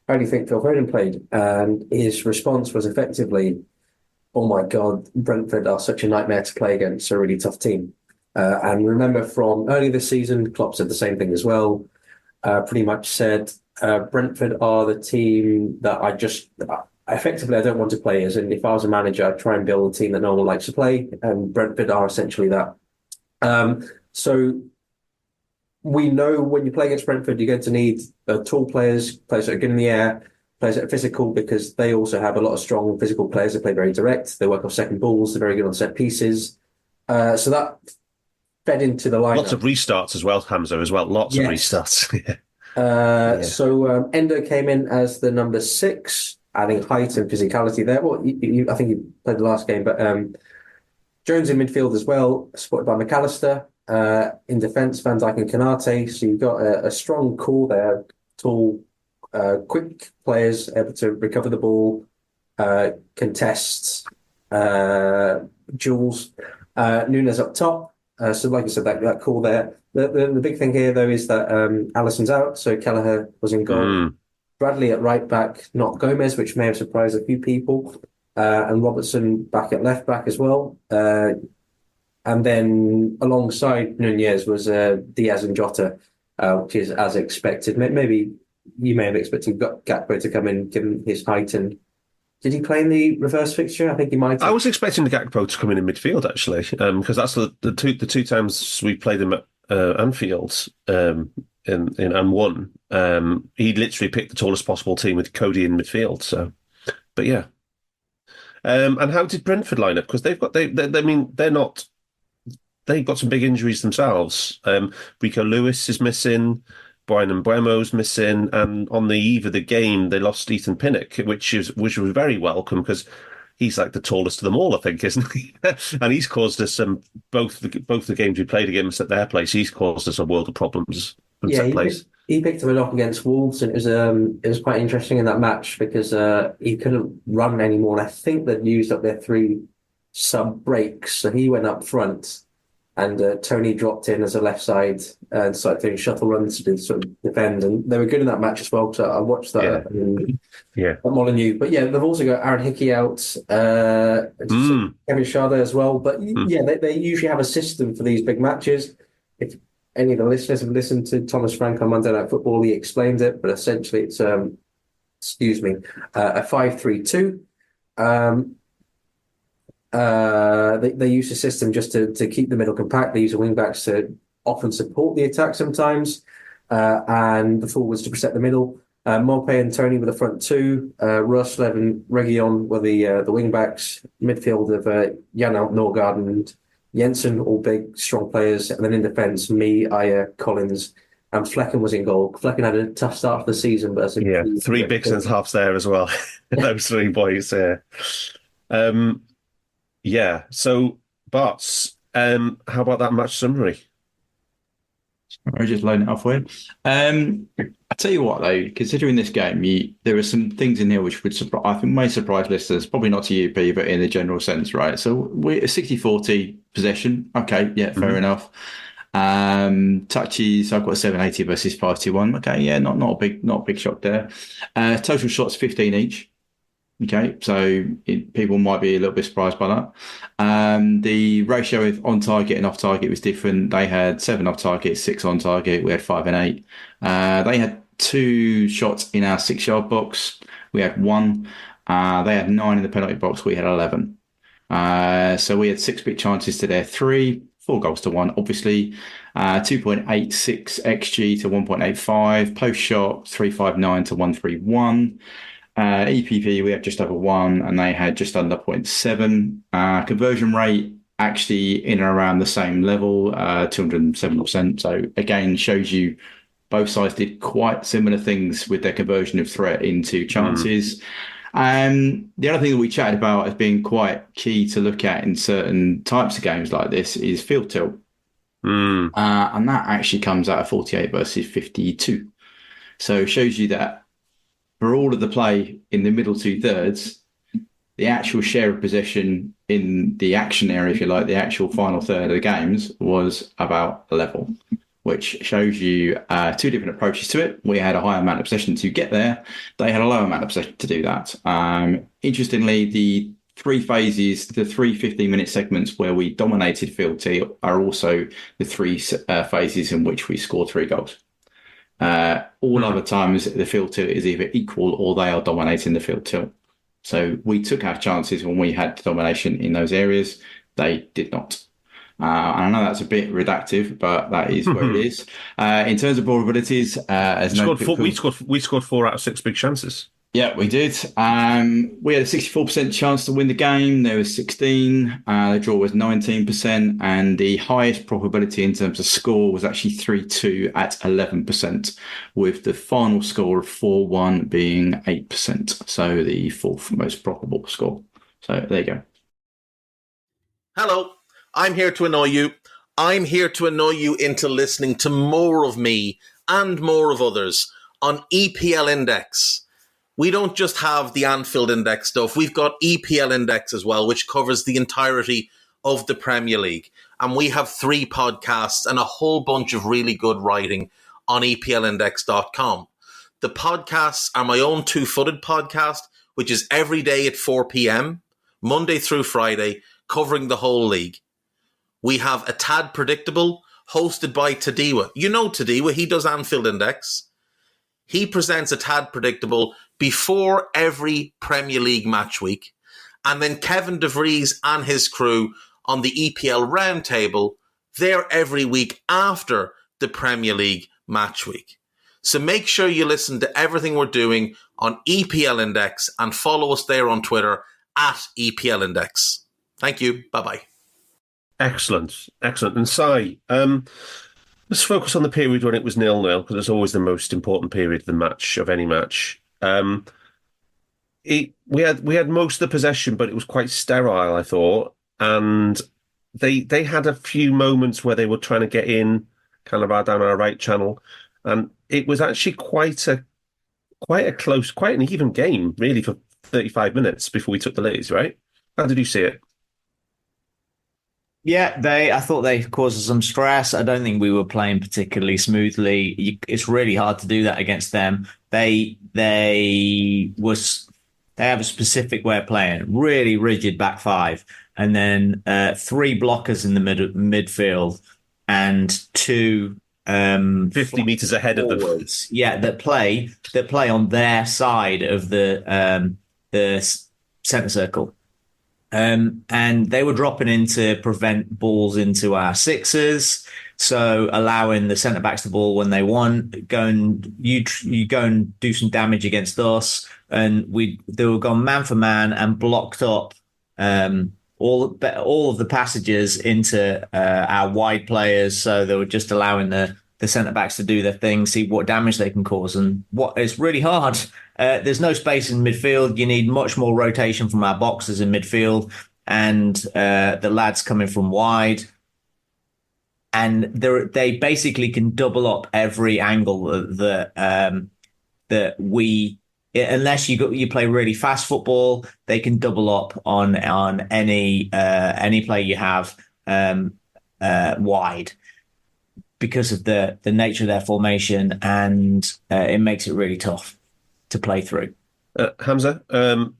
[SPEAKER 7] how do you think Phil Foden played? And his response was effectively, oh my God, Brentford are such a nightmare to play against, a really tough team. And remember from earlier this season, Klopp said the same thing as well, pretty much said, Brentford are the team that I don't want to play as, and if I was a manager, I'd try and build a team that no one likes to play, and Brentford are essentially that. So we know when you play against Brentford, you're going to need tall players that are good in the air, players that are physical, because they also have a lot of strong physical players that play very direct. They work off second balls. They're very good on set pieces. So that fed into the lineup.
[SPEAKER 5] Lots of restarts as well, Hamzah, as well. Lots of restarts.
[SPEAKER 7] So Endo came in as the number 6, adding height and physicality there. Well, I think he played the last game, but Jones in midfield as well, supported by McAllister. In defence, Van Dijk and Konate. So you've got a strong core there, tall, quick players able to recover the ball, contest, duels. Nunez up top. So like I said, that core there. The big thing here, though, is that Alisson's out, so Kelleher was in goal. Bradley at right back, not Gomez, which may have surprised a few people. And Robertson back at left back as well. And then alongside Nunez was Diaz and Jota, which is as expected. Maybe you may have expected Gakpo to come in, given his height and Did he play in the reverse fixture? I think he might have.
[SPEAKER 5] I was expecting the Gakpo to come in midfield, actually, because that's the two times we played him at Anfield and won. He literally picked the tallest possible team with Cody in midfield. So, but yeah. And how did Brentford line up? Because they've got they've got some big injuries themselves. Rico Lewis is missing, Brian Mbeumo's missing, and on the eve of the game they lost Ethan Pinnock, which was very welcome because he's like the tallest of them all, I think, isn't he? And he's caused us both the games we played against at their place. He's caused us a world of problems.
[SPEAKER 7] He picked him up against Wolves, and it was quite interesting in that match because he couldn't run anymore. And I think they'd used up their 3 sub breaks, so he went up front, and Tony dropped in as a left side and started doing shuttle runs to sort of defend. And they were good in that match as well. So I watched that at Molineux. But yeah, they've also got Aaron Hickey out, Kevin Schade as well. But they usually have a system for these big matches. If any of the listeners have listened to Thomas Frank on Monday Night Football, he explains it, but essentially it's a 5-3-2. They use the system just to keep the middle compact. They use the wing backs to often support the attack sometimes, and the forwards to protect the middle. Maupay and Tony were the front 2. Roerslev and Reguilon were the wing backs. Midfield of Jan Norgard and Jensen, all big, strong players. And then in defence, me, Ayer, Collins, and Flecken was in goal. Flecken had a tough start of the season, but
[SPEAKER 5] 3 big centre halves there as well. Those 3 boys here. So Barts, how about that match summary?
[SPEAKER 8] I'll just load it off with. I tell you what, though, considering this game, there are some things in here which would surprise, I think, may surprise listeners. Probably not to you, P, but in the general sense, right? So we're a 60-40 possession. Okay, yeah, fair enough. Touches, I've got 780 versus 521. Okay, yeah, not a big shock there. Total shots 15 each. Okay, so people might be a little bit surprised by that. The ratio of on target and off target was different. They had 7 off target, 6 on target. We had 5 and 8. They had 2 shots in our 6-yard box. We had 1. They had 9 in the penalty box. We had 11. So we had 6 big chances to their 3, 4 goals to 1. Obviously, 2.86 xG to 1.85. Post shot 359 to 131. EPP, we had just over 1, and they had just under 0.7. Conversion rate actually in and around the same level, 207%. So again, shows you both sides did quite similar things with their conversion of threat into chances. And the other thing that we chatted about as being quite key to look at in certain types of games like this is field tilt. And that actually comes out of 48 versus 52. So it shows you that for all of the play in the middle 2/3, the actual share of possession in the action area, if you like, the actual final third of the games was about level, which shows you 2 different approaches to it. We had a higher amount of possession to get there. They had a lower amount of possession to do that. Interestingly, the 3 phases, the 3 15-minute segments where we dominated field tilt are also the 3 phases in which we scored 3 goals. All other times, the field tilt is either equal or they are dominating the field tilt. So we took our chances when we had domination in those areas. They did not. And I know that's a bit reductive, but that is where it is. In terms of probabilities,
[SPEAKER 5] we scored 4 out of 6 big chances.
[SPEAKER 8] Yeah, we did. We had a 64% chance to win the game. There was 16. The draw was 19%. And the highest probability in terms of score was actually 3-2 at 11%, with the final score of 4-1 being 8%. So the 4th most probable score. So there you go.
[SPEAKER 9] Hello, I'm here to annoy you. I'm here to annoy you into listening to more of me and more of others on EPL Index. We don't just have the Anfield Index stuff. We've got EPL Index as well, which covers the entirety of the Premier League. And we have 3 podcasts and a whole bunch of really good writing on EPLindex.com. The podcasts are my own 2-footed podcast, which is every day at 4 p.m, Monday through Friday, covering the whole league. We have A Tad Predictable, hosted by Tadiwa. You know Tadiwa, he does Anfield Index. he presents a tad predictable before every Premier League match week. And then Kevin De Vries and his crew on the EPL Roundtable, they're every week after the Premier League match week. So make sure you listen to everything we're doing on EPL Index and follow us there on Twitter at EPL Index. Thank you. Bye-bye.
[SPEAKER 5] Excellent. And Si, let's focus on the period when it was 0-0, because it's always the most important period of any match. We had most of the possession, but it was quite sterile, I thought. And they had a few moments where they were trying to get in, kind of down our right channel, and it was actually quite a close, quite an even game, really, for 35 minutes before we took the leads, right? How did you see it?
[SPEAKER 6] Yeah, I thought they caused us some stress. I don't think we were playing particularly smoothly. It's really hard to do that against them. They have a specific way of playing, really rigid back five, and then 3 blockers in the midfield and 2
[SPEAKER 5] 50 meters ahead forwards, of them.
[SPEAKER 6] Yeah, that play on their side of the centre circle. And they were dropping in to prevent balls into our sixes, so allowing the centre backs the ball when they want. You go and do some damage against us, and they were gone man for man and blocked up all of the passages into our wide players. So they were just allowing the centre backs to do their thing, see what damage they can cause, and it's really hard. There's no space in midfield. You need much more rotation from our boxers in midfield and the lads coming from wide. And they basically can double up every angle that we, unless you play really fast football, they can double up on any play you have wide, because of the nature of their formation, and it makes it really tough to play through.
[SPEAKER 5] Hamzah,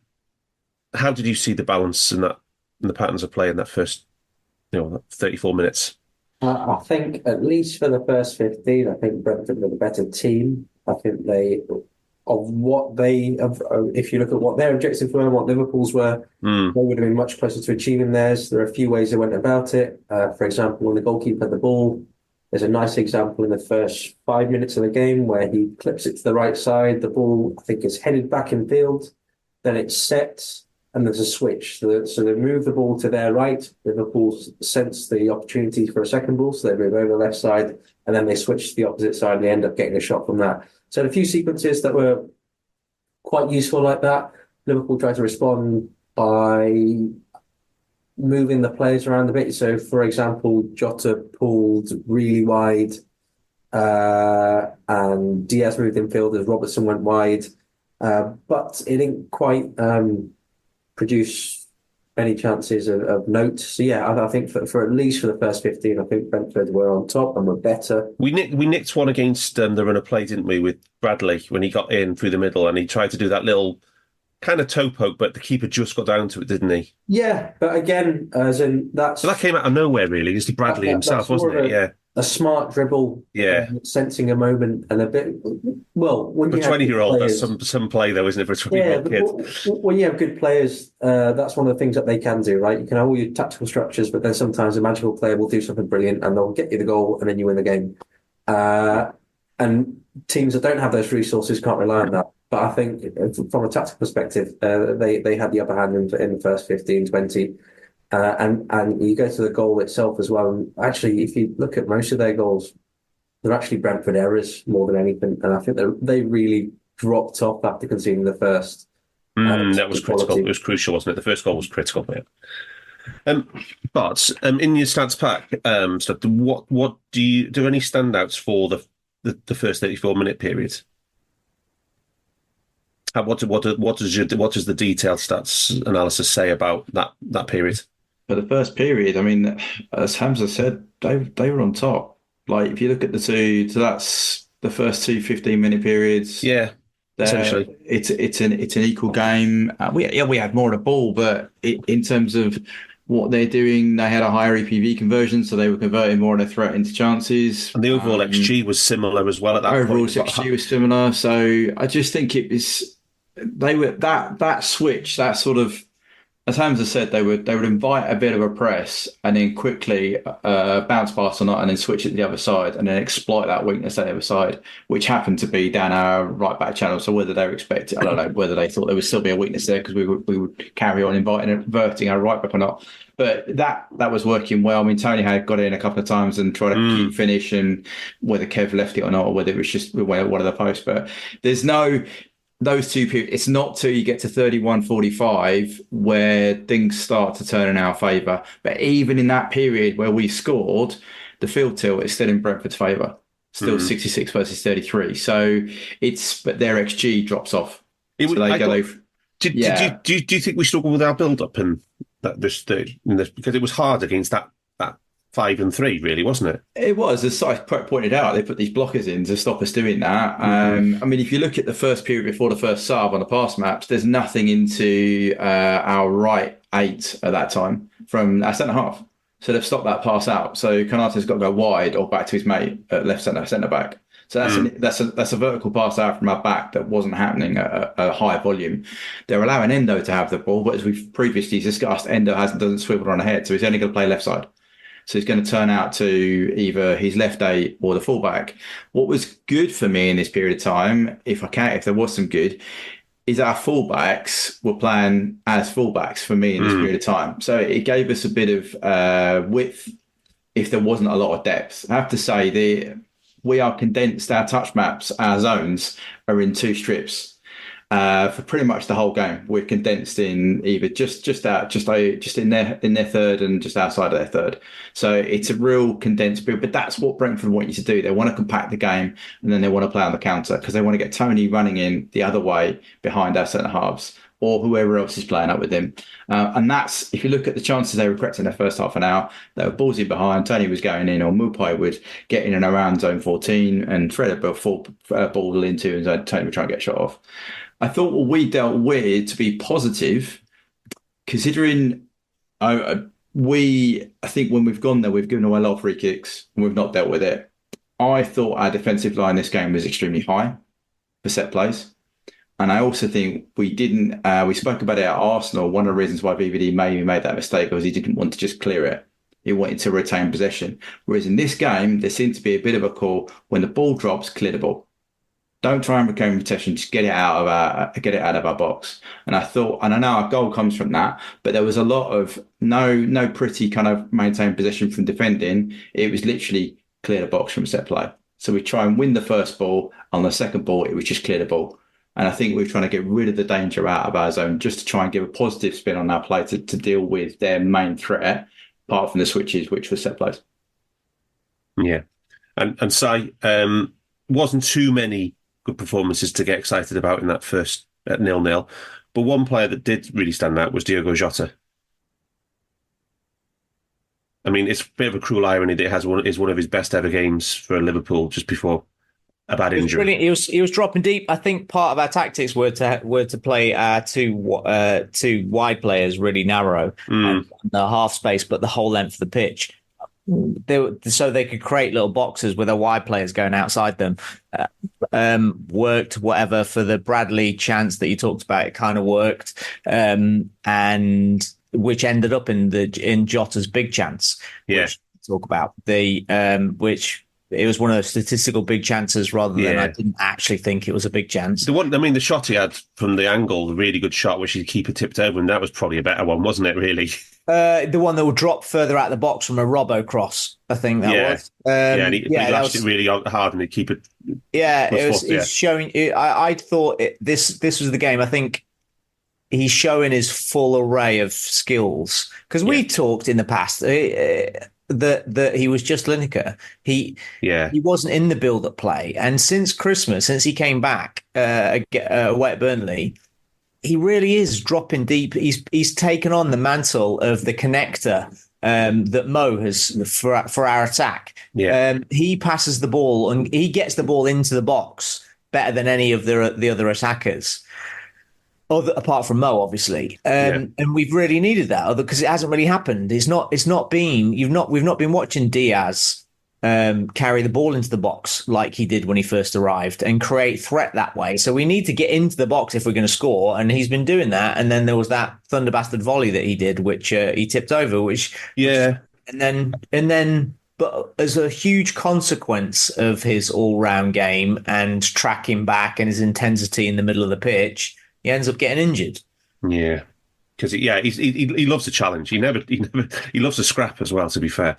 [SPEAKER 5] how did you see the balance in the patterns of play in that first 34 minutes?
[SPEAKER 7] I think, at least for the first 15, I think Brentford were the better team. I think if you look at what their objectives were and what Liverpool's were, they would have been much closer to achieving theirs. There are a few ways they went about it. For example, when the goalkeeper had the ball, there's a nice example in the first 5 minutes of the game where he clips it to the right side. The ball, I think, is headed back in field. Then it's set, and there's a switch. So they move the ball to their right. Liverpool sense the opportunity for a second ball, so they move over the left side, and then they switch to the opposite side, and they end up getting a shot from that. So a few sequences that were quite useful like that. Liverpool tried to respond by moving the players around a bit. So, for example, Jota pulled really wide, and Diaz moved in field as Robertson went wide, but it didn't quite produce any chances of note. So, yeah, I think for at least for the first 15, I think Brentford were on top and were better.
[SPEAKER 5] We nicked one against the run of play, didn't we, with Bradley, when he got in through the middle and he tried to do that little kind of toe poke, but the keeper just got down to it, didn't he?
[SPEAKER 7] Yeah, but again, as in that's...
[SPEAKER 5] So that came out of nowhere, really. It's Bradley himself, wasn't it? Yeah.
[SPEAKER 7] A smart dribble, sensing a moment and a bit... Well, when
[SPEAKER 5] for
[SPEAKER 7] you
[SPEAKER 5] a 20-year-old,
[SPEAKER 7] players,
[SPEAKER 5] that's some play, though, isn't it, for a 20-year-old kid?
[SPEAKER 7] When you have good players, that's one of the things that they can do, right? You can have all your tactical structures, but then sometimes a magical player will do something brilliant and they'll get you the goal and then you win the game. And teams that don't have those resources can't rely on that. But I think from a tactical perspective, they had the upper hand in the first 15, 20. And you go to the goal itself as well. And actually, if you look at most of their goals, they're actually Brentford errors more than anything. And I think they really dropped off after conceding the first.
[SPEAKER 5] That was critical. It was crucial, wasn't it? The first goal was critical. Yeah. But in your stats pack, what do any standouts for the first 34-minute period? What does the detailed stats analysis say about that period?
[SPEAKER 8] For the first period, I mean, as Hamzah said, they were on top. Like, if you look at the two, so that's the first two 15-minute periods.
[SPEAKER 5] Yeah, essentially,
[SPEAKER 8] it's an equal game. We had more of the ball, but in terms of what they're doing. They had a higher EPV conversion, so they were converting more of their threat into chances.
[SPEAKER 5] And the overall XG was similar as well at that point.
[SPEAKER 8] Overall XG was similar. So I just think it was that switch, that sort of, as Hamzah said, they would invite a bit of a press and then quickly bounce past or not, and then switch it to the other side and then exploit that weakness at the other side, which happened to be down our right back channel. So whether they were expecting, I don't know, whether they thought there would still be a weakness there because we would carry on inverting our right back or not. But that was working well. I mean, Tony had got in a couple of times and tried to keep finish, and whether Kev left it or not, or whether it was just one of the posts. But there's no. Those two periods, it's not till you get to 31-45 where things start to turn in our favour. But even in that period where we scored, the field tilt is still in Brentford's favour. Still 66 versus 33. So but their XG drops off. Do you think we struggled with our build-up and because it was hard against that 5 and 3, really, wasn't it? It was. As I pointed out, they put these blockers in to stop us doing that. I mean, if you look at the first period before the first sub on the pass maps, there's nothing into our right 8 at that time from our centre half. So they've stopped that pass out. So Konate's got to go wide or back to his mate at left centre back. So that's a vertical pass out from our back that wasn't happening at a high volume. They're allowing Endo to have the ball, but as we've previously discussed, Endo doesn't swivel on ahead, so he's only going to play left side. So he's going to turn out to either his left 8 or the fullback. What was good for me in this period of time, if there was some good, is our fullbacks were playing as fullbacks for me in this period of time. So it gave us a bit of width if there wasn't a lot of depth. I have to say we are condensed. Our touch maps, our zones are in 2 strips. For pretty much the whole game, we're condensed in either just in their third and just outside of their third. So it's a real condensed build, but that's what Brentford want you to do. They want to compact the game, and then they want to play on the counter because they want to get Tony running in the other way behind our centre halves or whoever else is playing up with him. And that's, if you look at the chances they were correcting in their first half an hour, they were balls in behind, Tony was going in, or Mupai would get in and around zone 14, and Fred would fall ball into, and Tony would try and get shot off. I thought what we dealt with to be positive, considering I think when we've gone there, we've given away a lot of free kicks and we've not dealt with it. I thought our defensive line this game was extremely high for set plays. And I also think we spoke about it at Arsenal. One of the reasons why VVD maybe made that mistake was he didn't want to just clear it. He wanted to retain possession. Whereas in this game, there seemed to be a bit of a call when the ball drops, clear the ball. Don't try and regain possession. Just get it out of our box. And I know our goal comes from that, but there was a lot of no pretty kind of maintain possession from defending. It was literally clear the box from set play. So we try and win the first ball. On the second ball, it was just clear the ball. And I think we're trying to get rid of the danger out of our zone just to try and give a positive spin on our play to deal with their main threat, apart from the switches, which was set plays.
[SPEAKER 5] Yeah, and so wasn't too many good performances to get excited about in that first at 0-0. But one player that did really stand out was Diogo Jota. I mean, it's a bit of a cruel irony that it is one of his best ever games for Liverpool just before a bad injury.
[SPEAKER 6] Brilliant. He was dropping deep. I think part of our tactics were to play our two wide players really narrow and the half space, but the whole length of the pitch. So they could create little boxes with the wide players going outside them. Worked whatever for the Bradley chance that you talked about. It kind of worked, and which ended up in Jota's big chance.
[SPEAKER 5] Yeah,
[SPEAKER 6] which talk about which it was one of those statistical big chances rather than I didn't actually think it was a big chance.
[SPEAKER 5] The shot he had from the angle, the really good shot, which the keeper tipped over, and that was probably a better one, wasn't it? Really.
[SPEAKER 6] The one that will drop further out the box from a Robbo cross, I think that was.
[SPEAKER 5] And he lashed it really hard, and the keeper.
[SPEAKER 6] Yeah, it's showing. I thought this was the game. I think he's showing his full array of skills because we talked in the past that he was just Lineker. He wasn't in the build-up play, and since Christmas, since he came back away at Burnley. He really is dropping deep. He's taken on the mantle of the connector that Mo has for our attack.
[SPEAKER 5] Yeah.
[SPEAKER 6] He passes the ball and he gets the ball into the box better than any of the other attackers. apart from Mo, obviously, and we've really needed that because it hasn't really happened. We've not been watching Diaz carry the ball into the box like he did when he first arrived and create threat that way. So we need to get into the box if we're going to score, and he's been doing that. And then there was that thunder bastard volley that he did, which he tipped over. But as a huge consequence of his all-round game and tracking back and his intensity in the middle of the pitch, he ends up getting injured.
[SPEAKER 5] Yeah, because he loves a challenge. He loves a scrap as well. To be fair,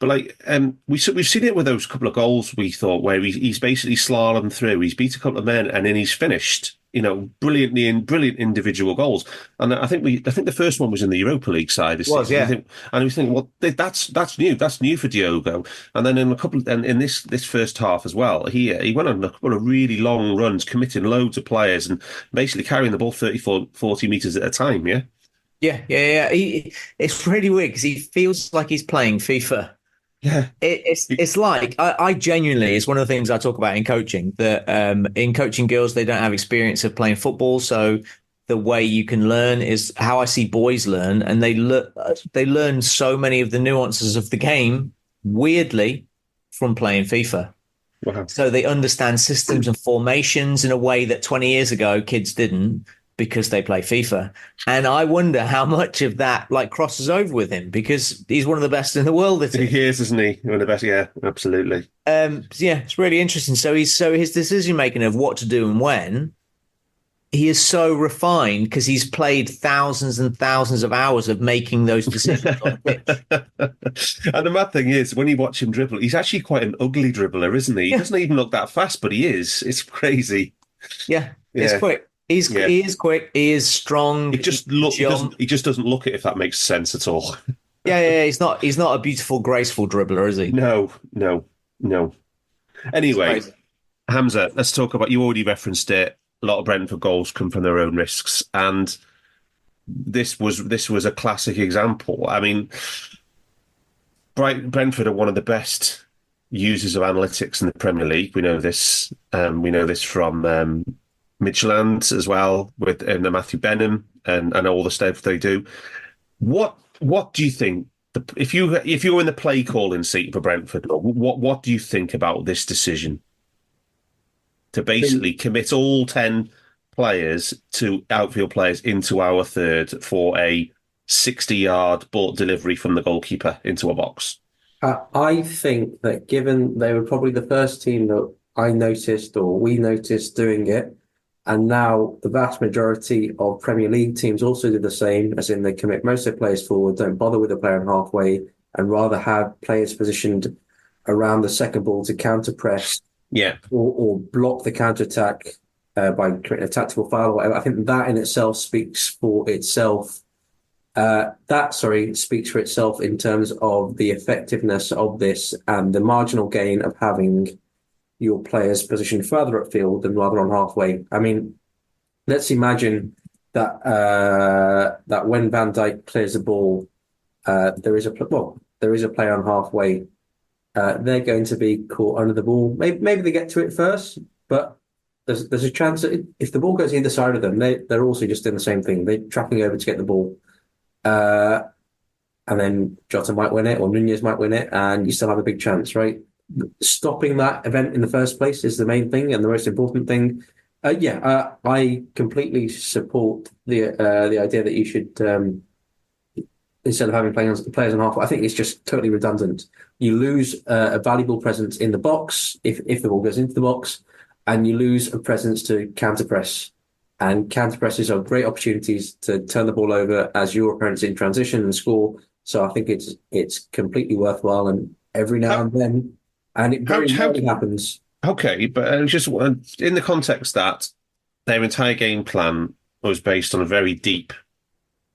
[SPEAKER 5] we've seen it with those couple of goals. We thought where he's basically slalomed through. He's beat a couple of men and then he's finished. Brilliant individual goals. And I think the first one was in the Europa League side. And we think, well, that's new. That's new for Diogo. And then in this first half as well, he went on a couple of really long runs, committing loads of players and basically carrying the ball 40 metres at a time. Yeah.
[SPEAKER 6] Yeah. It's really weird because he feels like he's playing FIFA.
[SPEAKER 5] Yeah,
[SPEAKER 6] it's like I genuinely, it's one of the things I talk about in coaching, that in coaching girls, they don't have experience of playing football. So the way you can learn is how I see boys learn, and they learn so many of the nuances of the game weirdly from playing FIFA.
[SPEAKER 5] Wow.
[SPEAKER 6] So they understand systems and formations in a way that 20 years ago kids didn't, because they play FIFA. And I wonder how much of that crosses over with him, because he's one of the best in the world.
[SPEAKER 5] He is, isn't he? One of the best. Yeah, absolutely.
[SPEAKER 6] It's really interesting. So his decision making of what to do and when, he is so refined because he's played thousands and thousands of hours of making those decisions on the pitch.
[SPEAKER 5] And the mad thing is, when you watch him dribble, he's actually quite an ugly dribbler, isn't he? He doesn't even look that fast, but he is. It's crazy.
[SPEAKER 6] Yeah. It's quick. He is quick. He is strong.
[SPEAKER 5] He just doesn't look it, if that makes sense at all.
[SPEAKER 6] Yeah. He's not a beautiful, graceful dribbler, is he?
[SPEAKER 5] No. Anyway, Hamzah, let's talk about. You already referenced it. A lot of Brentford goals come from their own risks, and this was a classic example. I mean, Brentford are one of the best users of analytics in the Premier League. We know this. We know this from Midtjylland as well, with Matthew Benham and all the stuff they do. What do you think? If you're in the play calling seat for Brentford, what do you think about this decision to basically commit all 10 players to outfield players into our third for a 60-yard ball delivery from the goalkeeper into a box?
[SPEAKER 7] I think that given they were probably the first team that I noticed or we noticed doing it, and now the vast majority of Premier League teams also do the same, as in they commit most of their players forward, don't bother with the player in halfway, and rather have players positioned around the second ball to counter press, or block the counter attack by creating a tactical foul or whatever. I think that in itself speaks for itself. Speaks for itself in terms of the effectiveness of this and the marginal gain of having your players positioned further upfield than rather on halfway. I mean, let's imagine that that when Van Dijk clears the ball, there is a player on halfway. They're going to be caught under the ball. Maybe they get to it first, but there's a chance that if the ball goes either side of them, they're also just doing the same thing. They're tracking over to get the ball, and then Jota might win it or Nunez might win it, and you still have a big chance, right? Stopping that event in the first place is the main thing and the most important thing. I completely support the idea that you should, instead of having players on half, I think it's just totally redundant. You lose a valuable presence in the box if the ball goes into the box, and you lose a presence to counter press. And counter presses are great opportunities to turn the ball over as your opponent's in transition and score. So I think it's completely worthwhile, and every now and then. And it very rarely happens.
[SPEAKER 5] Okay, but just in the context that their entire game plan was based on a very deep,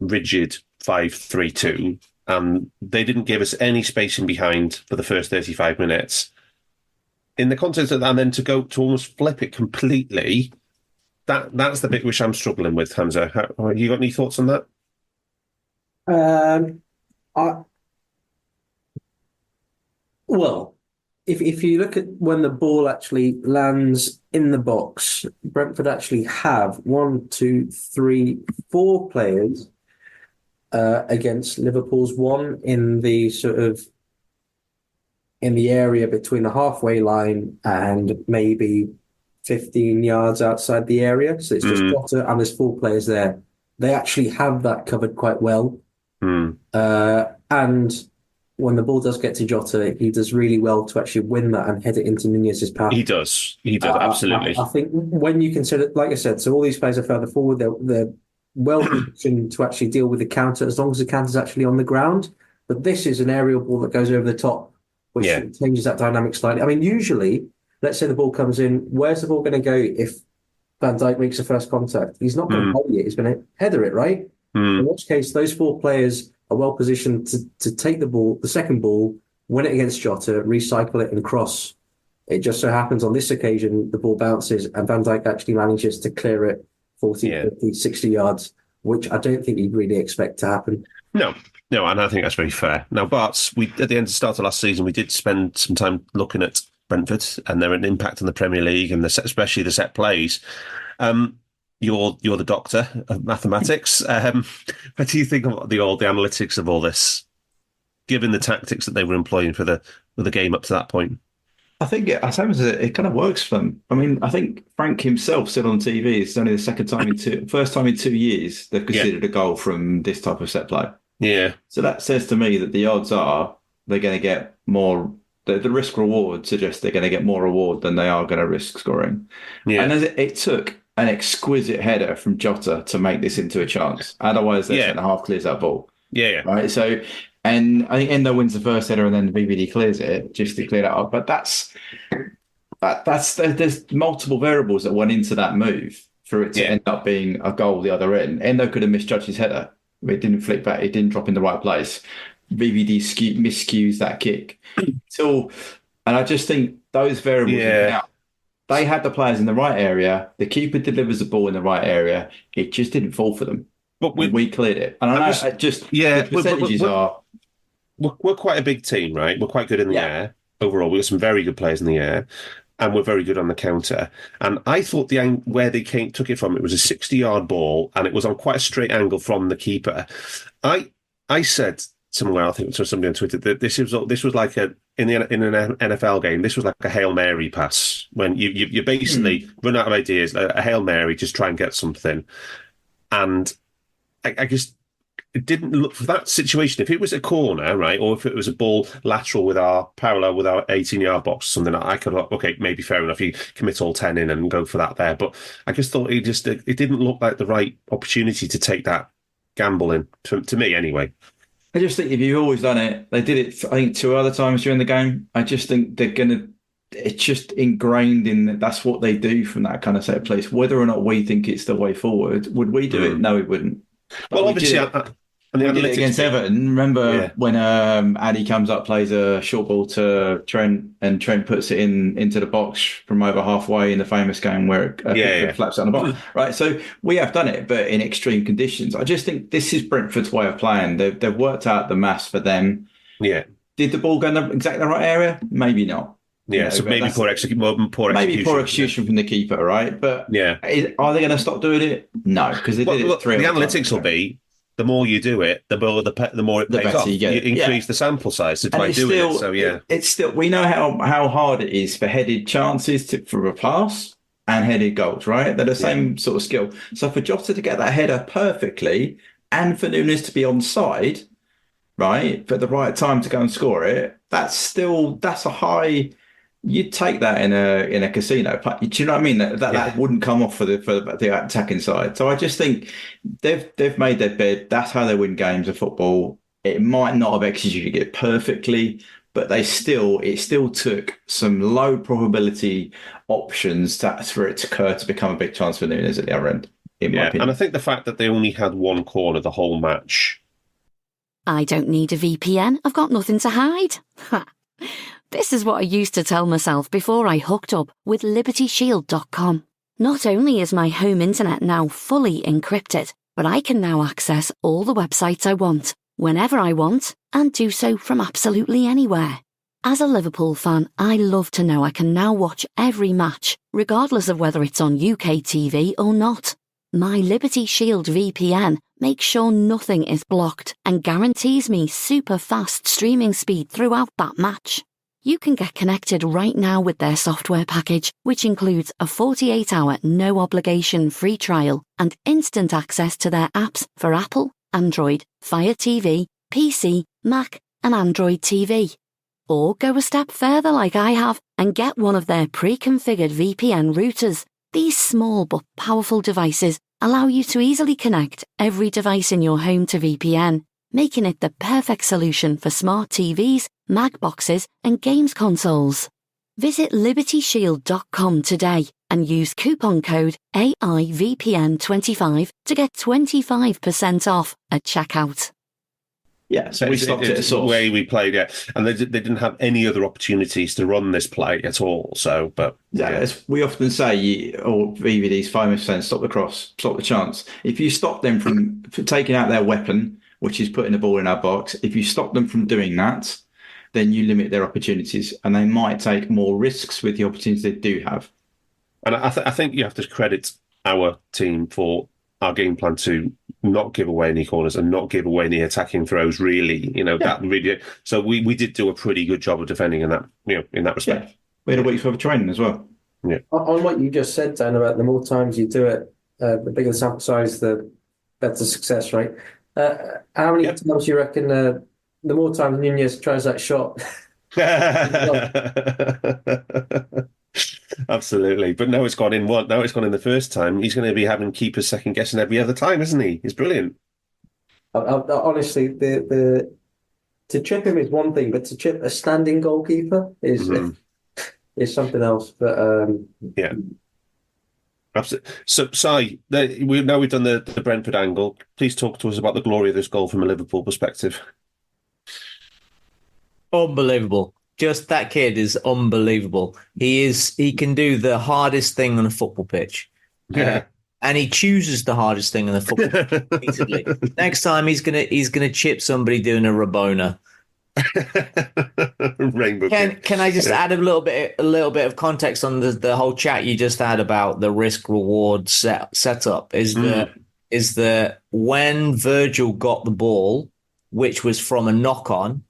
[SPEAKER 5] rigid 5-3-2, and they didn't give us any spacing behind for the first 35 minutes. In the context of that, and then to almost flip it completely, that's the bit which I'm struggling with, Hamzah. You got any thoughts on that?
[SPEAKER 7] Well, if you look at when the ball actually lands in the box, Brentford actually have 1, 2, 3, 4 players against Liverpool's one in the area between the halfway line and maybe 15 yards outside the area. So it's just Jota and there's 4 players there. They actually have that covered quite well. And when the ball does get to Jota, he does really well to actually win that and head it into Nunez's path.
[SPEAKER 5] He does, absolutely.
[SPEAKER 7] I think when you consider, like I said, so all these players are further forward, they're well positioned to actually deal with the counter as long as the counter's actually on the ground. But this is an aerial ball that goes over the top, which changes that dynamic slightly. I mean, usually, let's say the ball comes in, where's the ball going to go if Van Dijk makes the first contact? He's not going to volley it, he's going to header it, right? In which case, those 4 players are well positioned to take the ball, the second ball, win it against Jota, recycle it and cross. It just so happens on this occasion, the ball bounces and Van Dijk actually manages to clear it 40, 50, 60 yards, which I don't think you'd really expect to happen.
[SPEAKER 5] No, and I think that's very fair. Now, Barts, at the start of last season, we did spend some time looking at Brentford and their impact on the Premier League and especially the set plays. You're the doctor of mathematics. What do you think of the analytics of all this, given the tactics that they were employing for the game up to that point?
[SPEAKER 8] I think it kind of works for them. I mean, I think Frank himself said on TV it's only the first time in 2 years they've considered a goal from this type of set play. Yeah. So that says to me that the odds are they're going to get more. The risk reward suggests they're going to get more reward than they are going to risk scoring. Yeah. And it took an exquisite header from Jota to make this into a chance. Otherwise, their centre half clears that ball. Yeah. Right. So, and I think Endo wins the first header, and then the VVD clears it just to clear that up. But there's multiple variables that went into that move for it to end up being a goal the other end. Endo could have misjudged his header. It didn't flick back. It didn't drop in the right place. VVD miscues that kick. And I just think those variables. They had the players in the right area. The keeper delivers the ball in the right area. It just didn't fall for them. But we cleared it. And I know the percentages are.
[SPEAKER 5] We're quite a big team, right? We're quite good in the air overall. We've got some very good players in the air, and we're very good on the counter. And I thought where they took it from, it was a 60-yard ball, and it was on quite a straight angle from the keeper. I said somewhere, I think it was somebody on Twitter, that this was like in an NFL game, this was like a Hail Mary pass, when you basically run out of ideas, a Hail Mary, just try and get something. And I just, it didn't look for that situation. If it was a corner, right, or if it was a ball lateral parallel with our 18-yard box or something, I could, okay, maybe fair enough, you commit all 10 in and go for that there. But I just thought it didn't look like the right opportunity to take that gamble in, to me anyway.
[SPEAKER 8] I just think if you've always done it, they did it, I think, 2 other times during the game. I just think it's just ingrained in that's what they do from that kind of set place. Whether or not we think it's the way forward, would we do it? No, we wouldn't. But
[SPEAKER 5] well, obviously,
[SPEAKER 8] we did it against Everton. Remember when Addy comes up, plays a short ball to Trent, and Trent puts it into the box from over halfway in the famous game where it flaps out on the box. Right, so we have done it, but in extreme conditions. I just think this is Brentford's way of playing. They've worked out the maths for them. Yeah. Did the ball go in exactly the right area? Maybe not.
[SPEAKER 5] Yeah, so maybe poor execution.
[SPEAKER 8] Maybe poor execution from the are right. But are they going to stop doing it? No, because they did it 3
[SPEAKER 5] The analytics will be the more you do it, the more it pays off. You increase the sample size to try doing it. So
[SPEAKER 8] it's still, we know how hard it is for headed chances for a pass and headed goals, right? They're the same sort of skill. So for Jota to get that header perfectly and for Nunez to be onside, right, for the right time to go and score it, that's a high. You'd take that in a casino. Do you know what I mean? That wouldn't come off for the attacking side. So I just think they've made their bed. That's how they win games of football. It might not have executed it perfectly, but it still took some low probability options for it to occur to become a big chance for Nunez at the other end. In my opinion.
[SPEAKER 5] And I think the fact that they only had one corner the whole match.
[SPEAKER 10] I don't need a VPN. I've got nothing to hide. This is what I used to tell myself before I hooked up with LibertyShield.com. Not only is my home internet now fully encrypted, but I can now access all the websites I want, whenever I want, and do so from absolutely anywhere. As a Liverpool fan, I love to know I can now watch every match, regardless of whether it's on UK TV or not. My Liberty Shield VPN makes sure nothing is blocked and guarantees me super fast streaming speed throughout that match. You can get connected right now with their software package, which includes a 48-hour no-obligation free trial and instant access to their apps for Apple, Android, Fire TV, PC, Mac, and Android TV. Or go a step further like I have and get one of their pre-configured VPN routers. These small but powerful devices allow you to easily connect every device in your home to VPN, making it the perfect solution for smart TVs, Mac boxes, and games consoles. Visit libertyshield.com today and use coupon code AIVPN25 to get 25% off at checkout.
[SPEAKER 8] Yeah, so we stopped it at source.
[SPEAKER 5] The way we played it, and they didn't have any other opportunities to run this play at all. So, but
[SPEAKER 8] as we often say, or VVD's 5%, stop the cross, stop the chance. If you stop them from taking out their weapon, which is putting the ball in our box, if you stop them from doing that, then you limit their opportunities, and they might take more risks with the opportunities they do have.
[SPEAKER 5] And I think you have to credit our team for our game plan to not give away any corners and not give away any attacking throws. Really, that really. So we did do a pretty good job of defending in that, in that respect.
[SPEAKER 8] Yeah. We had a week's worth of training as well.
[SPEAKER 5] Yeah.
[SPEAKER 7] On what you just said, Dan, about the more times you do it, the bigger the sample size, the better success rate. How many times do you reckon? The more times Nunez tries that shot.
[SPEAKER 5] Absolutely, but now it's gone in one. Now it's gone in the first time. He's going to be having keepers second guessing every other time, isn't he? He's brilliant.
[SPEAKER 7] Honestly, the to chip him is one thing, but to chip a standing goalkeeper is something else. But
[SPEAKER 5] yeah, absolutely. So, Si, we've done the Brentford angle. Please talk to us about the glory of this goal from a Liverpool perspective.
[SPEAKER 6] Unbelievable. Just that kid is unbelievable. He can do the hardest thing on a football pitch.
[SPEAKER 5] Yeah.
[SPEAKER 6] And he chooses the hardest thing on the football pitch repeatedly. Next time he's gonna chip somebody doing a Rabona.
[SPEAKER 5] Rainbow.
[SPEAKER 6] Can I just add a little bit of context on the whole chat you just had about the risk reward setup? Is that when Virgil got the ball, which was from a knock on,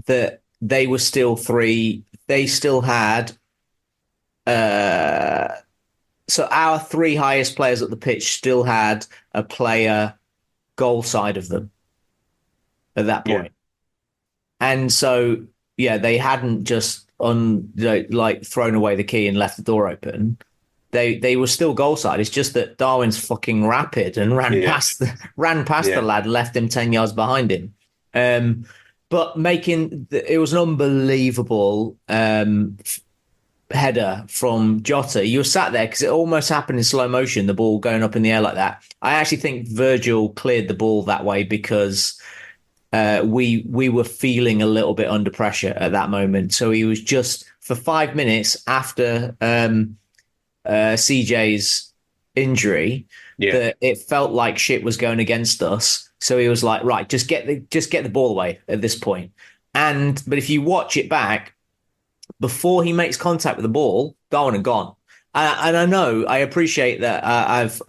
[SPEAKER 6] that they were still three. They still had so our three highest players at the pitch still had a player goal side of them at that point. And so they hadn't just thrown away the key and left the door open. They were still goal side. It's just that Darwin's fucking rapid and ran past the lad, left him 10 yards behind him. But it was an unbelievable header from Jota. You were sat there because it almost happened in slow motion, the ball going up in the air like that. I actually think Virgil cleared the ball that way because we were feeling a little bit under pressure at that moment. So he was just, for 5 minutes after CJ's injury, that it felt like shit was going against us. So he was like, right, just get the ball away at this point. But if you watch it back, before he makes contact with the ball, Darwin had gone. And I appreciate that.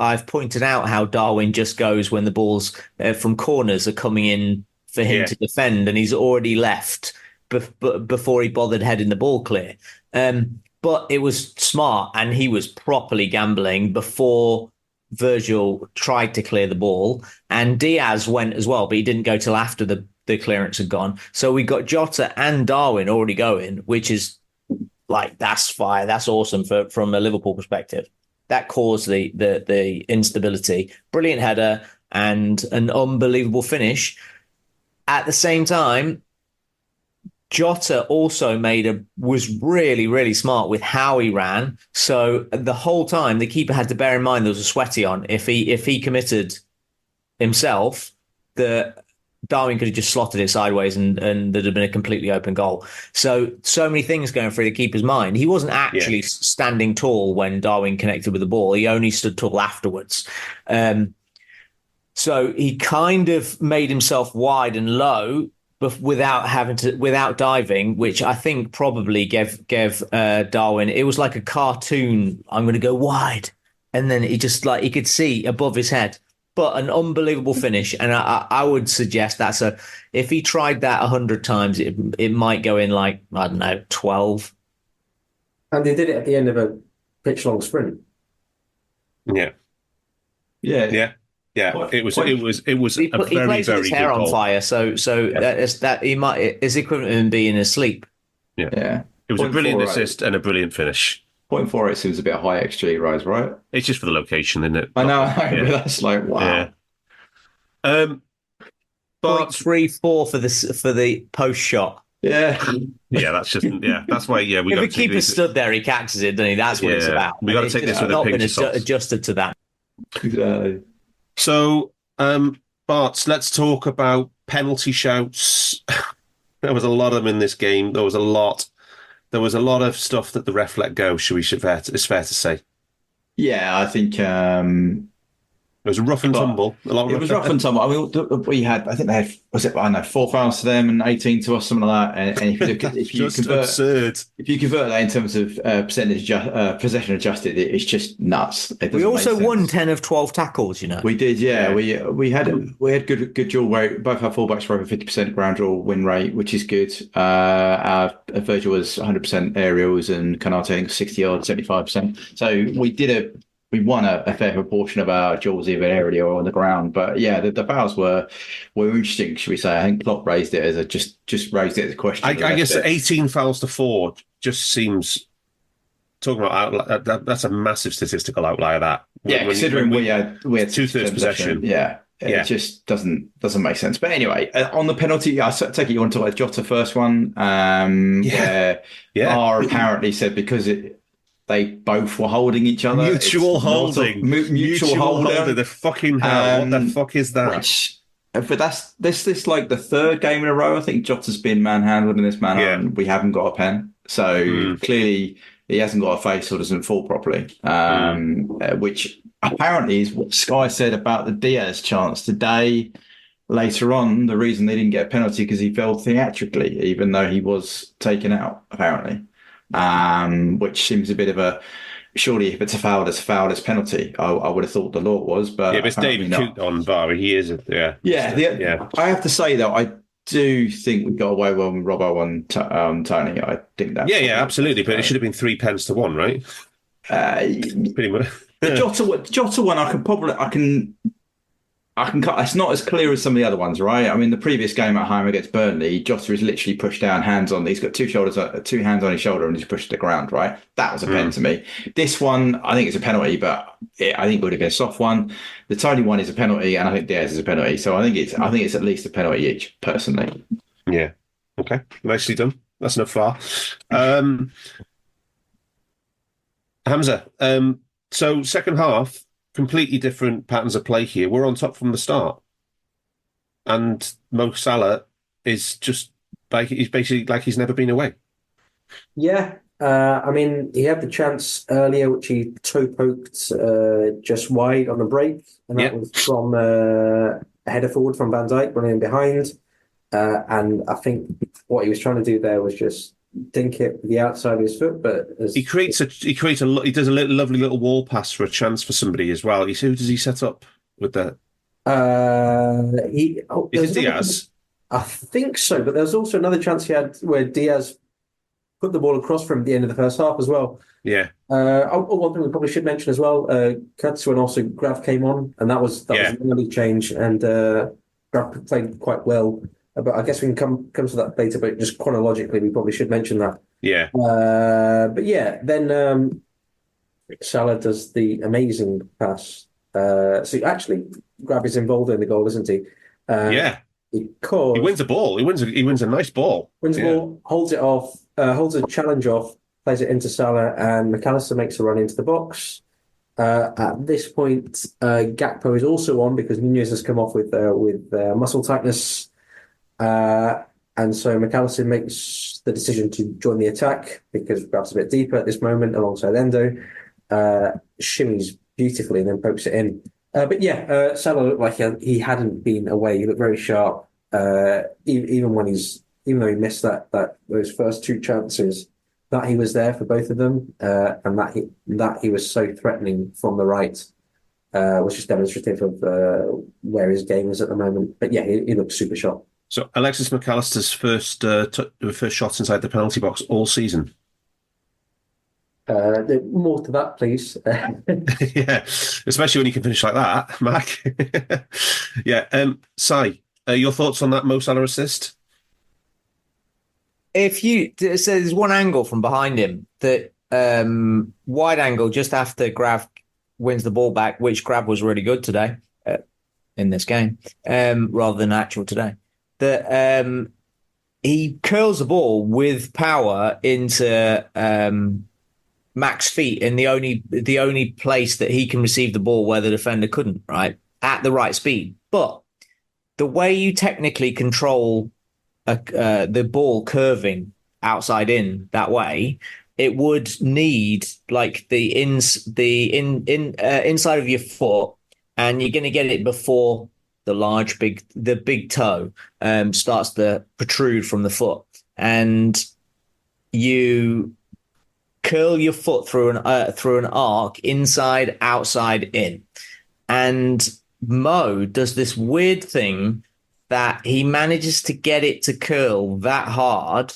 [SPEAKER 6] I've pointed out how Darwin just goes when the balls from corners are coming in for him to defend, and he's already left before he bothered heading the ball clear. But it was smart, and he was properly gambling before Virgil tried to clear the ball, and Diaz went as well, but he didn't go till after the clearance had gone. So we got Jota and Darwin already going, which is that's fire. That's awesome from a Liverpool perspective. That caused the instability. Brilliant header and an unbelievable finish. At the same time, Jota also was really, really smart with how he ran. So the whole time, the keeper had to bear in mind there was a sweaty on. If he committed himself, Darwin could have just slotted it sideways and there'd have been a completely open goal. So many things going through the keeper's mind. He wasn't actually standing tall when Darwin connected with the ball. He only stood tall afterwards. So he kind of made himself wide and low, without diving, which I think probably gave Darwin. It was like a cartoon. I'm going to go wide, and then he just he could see above his head. But an unbelievable finish, and I would suggest if he tried that 100 times, it might go in I don't know 12.
[SPEAKER 7] And they did it at the end of a pitch long sprint.
[SPEAKER 5] Yeah. It was
[SPEAKER 6] He plays with his hair on fire, so that he might is equivalent to him being asleep.
[SPEAKER 5] Yeah. It was a brilliant assist and a brilliant finish.
[SPEAKER 8] 0.48 seems a bit high XG rise, right?
[SPEAKER 5] It's just for the location, isn't it?
[SPEAKER 8] I know. Yeah. That's wow.
[SPEAKER 5] Yeah.
[SPEAKER 6] 0.34 for the post shot.
[SPEAKER 8] Yeah.
[SPEAKER 5] That's why. Yeah,
[SPEAKER 6] if a keeper stood there, he catches it, doesn't he? That's what it's about.
[SPEAKER 5] We got to take this with a pinch of salt.
[SPEAKER 6] Adjusted to that.
[SPEAKER 8] Exactly.
[SPEAKER 5] So, Barts, let's talk about penalty shouts. There was a lot of them in this game. There was a lot of stuff that the ref let go. It's fair to say.
[SPEAKER 8] Yeah, I think
[SPEAKER 5] it was rough and tumble.
[SPEAKER 8] It was rough and tumble. I mean, they had 4 fouls to them and 18 to us, something like that. And if you convert that in terms of possession adjusted, it's just nuts.
[SPEAKER 6] We also won 10 of 12 tackles.
[SPEAKER 8] We did. Yeah. We had good dual rate. Both our fullbacks were over 50% ground dual win rate, which is good. Our Virgil was 100% aerials and Kanate 60 odd, 75%. So we won a fair proportion of our duels either aerially or on the ground. But yeah, the fouls were interesting, should we say. I think Klopp raised it as just raised it as a question.
[SPEAKER 5] I guess 18 fouls to 4 just seems, talking about that's a massive statistical outlier, that.
[SPEAKER 8] Considering we had
[SPEAKER 5] 2/3 possession.
[SPEAKER 8] Yeah. It just doesn't make sense. But anyway, on the penalty, I take it you want to talk about Jota first one, where VAR apparently said because they both were holding each other.
[SPEAKER 5] Mutual holding.
[SPEAKER 8] Mutual holding.
[SPEAKER 5] The fucking hell. What the fuck is that?
[SPEAKER 8] But that's this like the third game in a row. I think Jota's been manhandled in this manner, and we haven't got a pen. So clearly he hasn't got a face or doesn't fall properly, which apparently is what Sky said about the Diaz chance today. Later on, the reason they didn't get a penalty because he fell theatrically, even though he was taken out, apparently. Which seems a bit of a, surely if it's a foul, it's a foul, it's penalty. I would have thought the law was, but
[SPEAKER 5] it's David Coote on VAR. He is,
[SPEAKER 8] I have to say though, I do think we got away well with Robbo on Tony. I think that.
[SPEAKER 5] Yeah, absolutely. But it should have been 3 pence to 1, right? Pretty much.
[SPEAKER 8] The Jota one, I can cut. It's not as clear as some of the other ones, right? I mean, the previous game at home against Burnley, Jota is literally pushed down, hands on. He's got 2 hands on his shoulder, and he's pushed to the ground, right? That was a pen to me. This one, I think it's a penalty, but I think it would have been a soft one. The Tony one is a penalty, and I think Diaz is a penalty. So I think it's at least a penalty each, personally.
[SPEAKER 5] Yeah. Okay. Nicely done. That's enough VAR. Hamzah. So second half. Completely different patterns of play here. We're on top from the start. And Mo Salah is just he's basically like he's never been away.
[SPEAKER 7] Yeah. I mean, he had the chance earlier, which he toe poked just wide on the break. And that was from a header forward from Van Dijk running behind. And I think what he was trying to do there was just dink it with the outside of his foot, but he
[SPEAKER 5] does a lovely little wall pass for a chance for somebody as well. Who does he set up with that? Is it Diaz?
[SPEAKER 7] I think so, but there's also another chance he had where Diaz put the ball across from the end of the first half as well.
[SPEAKER 5] Yeah.
[SPEAKER 7] One thing we probably should mention as well, Kurtz and also Graf came on, and that was an early change, and Graf played quite well. But I guess we can come to that later, but just chronologically, we probably should mention that.
[SPEAKER 5] Yeah.
[SPEAKER 7] Then Salah does the amazing pass. So actually, Grab is involved in the goal, isn't he? Because
[SPEAKER 5] he wins the ball. He wins a nice ball.
[SPEAKER 7] Wins the ball, holds it off, holds a challenge off, plays it into Salah, and McAllister makes a run into the box. At this point, Gakpo is also on because Nunez has come off with muscle tightness. And so McAllister makes the decision to join the attack because perhaps a bit deeper at this moment alongside Endo. Shimmies beautifully and then pokes it in. Salah looked like he hadn't been away. He looked very sharp. even though he missed those first two chances, that he was there for both of them, and that he was so threatening from the right, was just demonstrative of where his game is at the moment. But yeah, he looks super sharp.
[SPEAKER 5] So Alexis McAllister's first shots inside the penalty box all season.
[SPEAKER 7] More to that, please.
[SPEAKER 5] Yeah, especially when you can finish like that, Mac. Yeah. Si, your thoughts on that Mo Salah assist?
[SPEAKER 6] So there's one angle from behind him that wide angle just after Grav wins the ball back, which Grav was really good today in this game, rather than actual today. That he curls the ball with power into Mac's feet in the only place that he can receive the ball where the defender couldn't, right? At the right speed. But the way you technically control the ball curving outside in that way, it would need like the inside of your foot, and you're going to get it before the big toe starts to protrude from the foot, and you curl your foot through an arc, inside, outside, in. And Mo does this weird thing that he manages to get it to curl that hard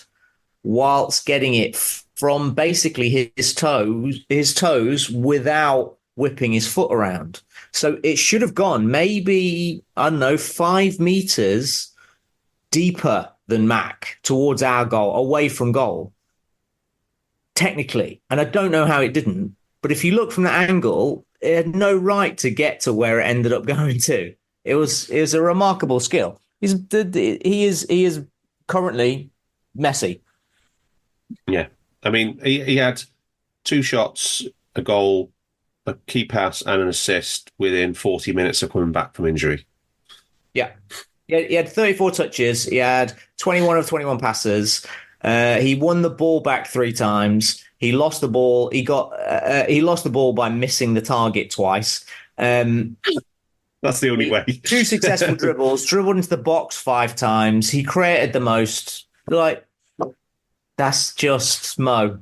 [SPEAKER 6] whilst getting it from basically his toes without whipping his foot around. So it should have gone maybe, 5 meters deeper than Mac towards our goal, away from goal. Technically, and I don't know how it didn't, but if you look from that angle, it had no right to get to where it ended up going to. It was a remarkable skill. He is currently Messi.
[SPEAKER 5] Yeah, I mean, he had 2 shots, a goal, a key pass, and an assist within 40 minutes of coming back from injury.
[SPEAKER 6] Yeah, he had 34 touches. He had 21 of 21 passes. He won the ball back 3 times. He lost the ball. He lost the ball by missing the target twice.
[SPEAKER 5] That's the only way.
[SPEAKER 6] 2 successful dribbles, dribbled into the box 5 times. He created the most. Like, that's just Mo.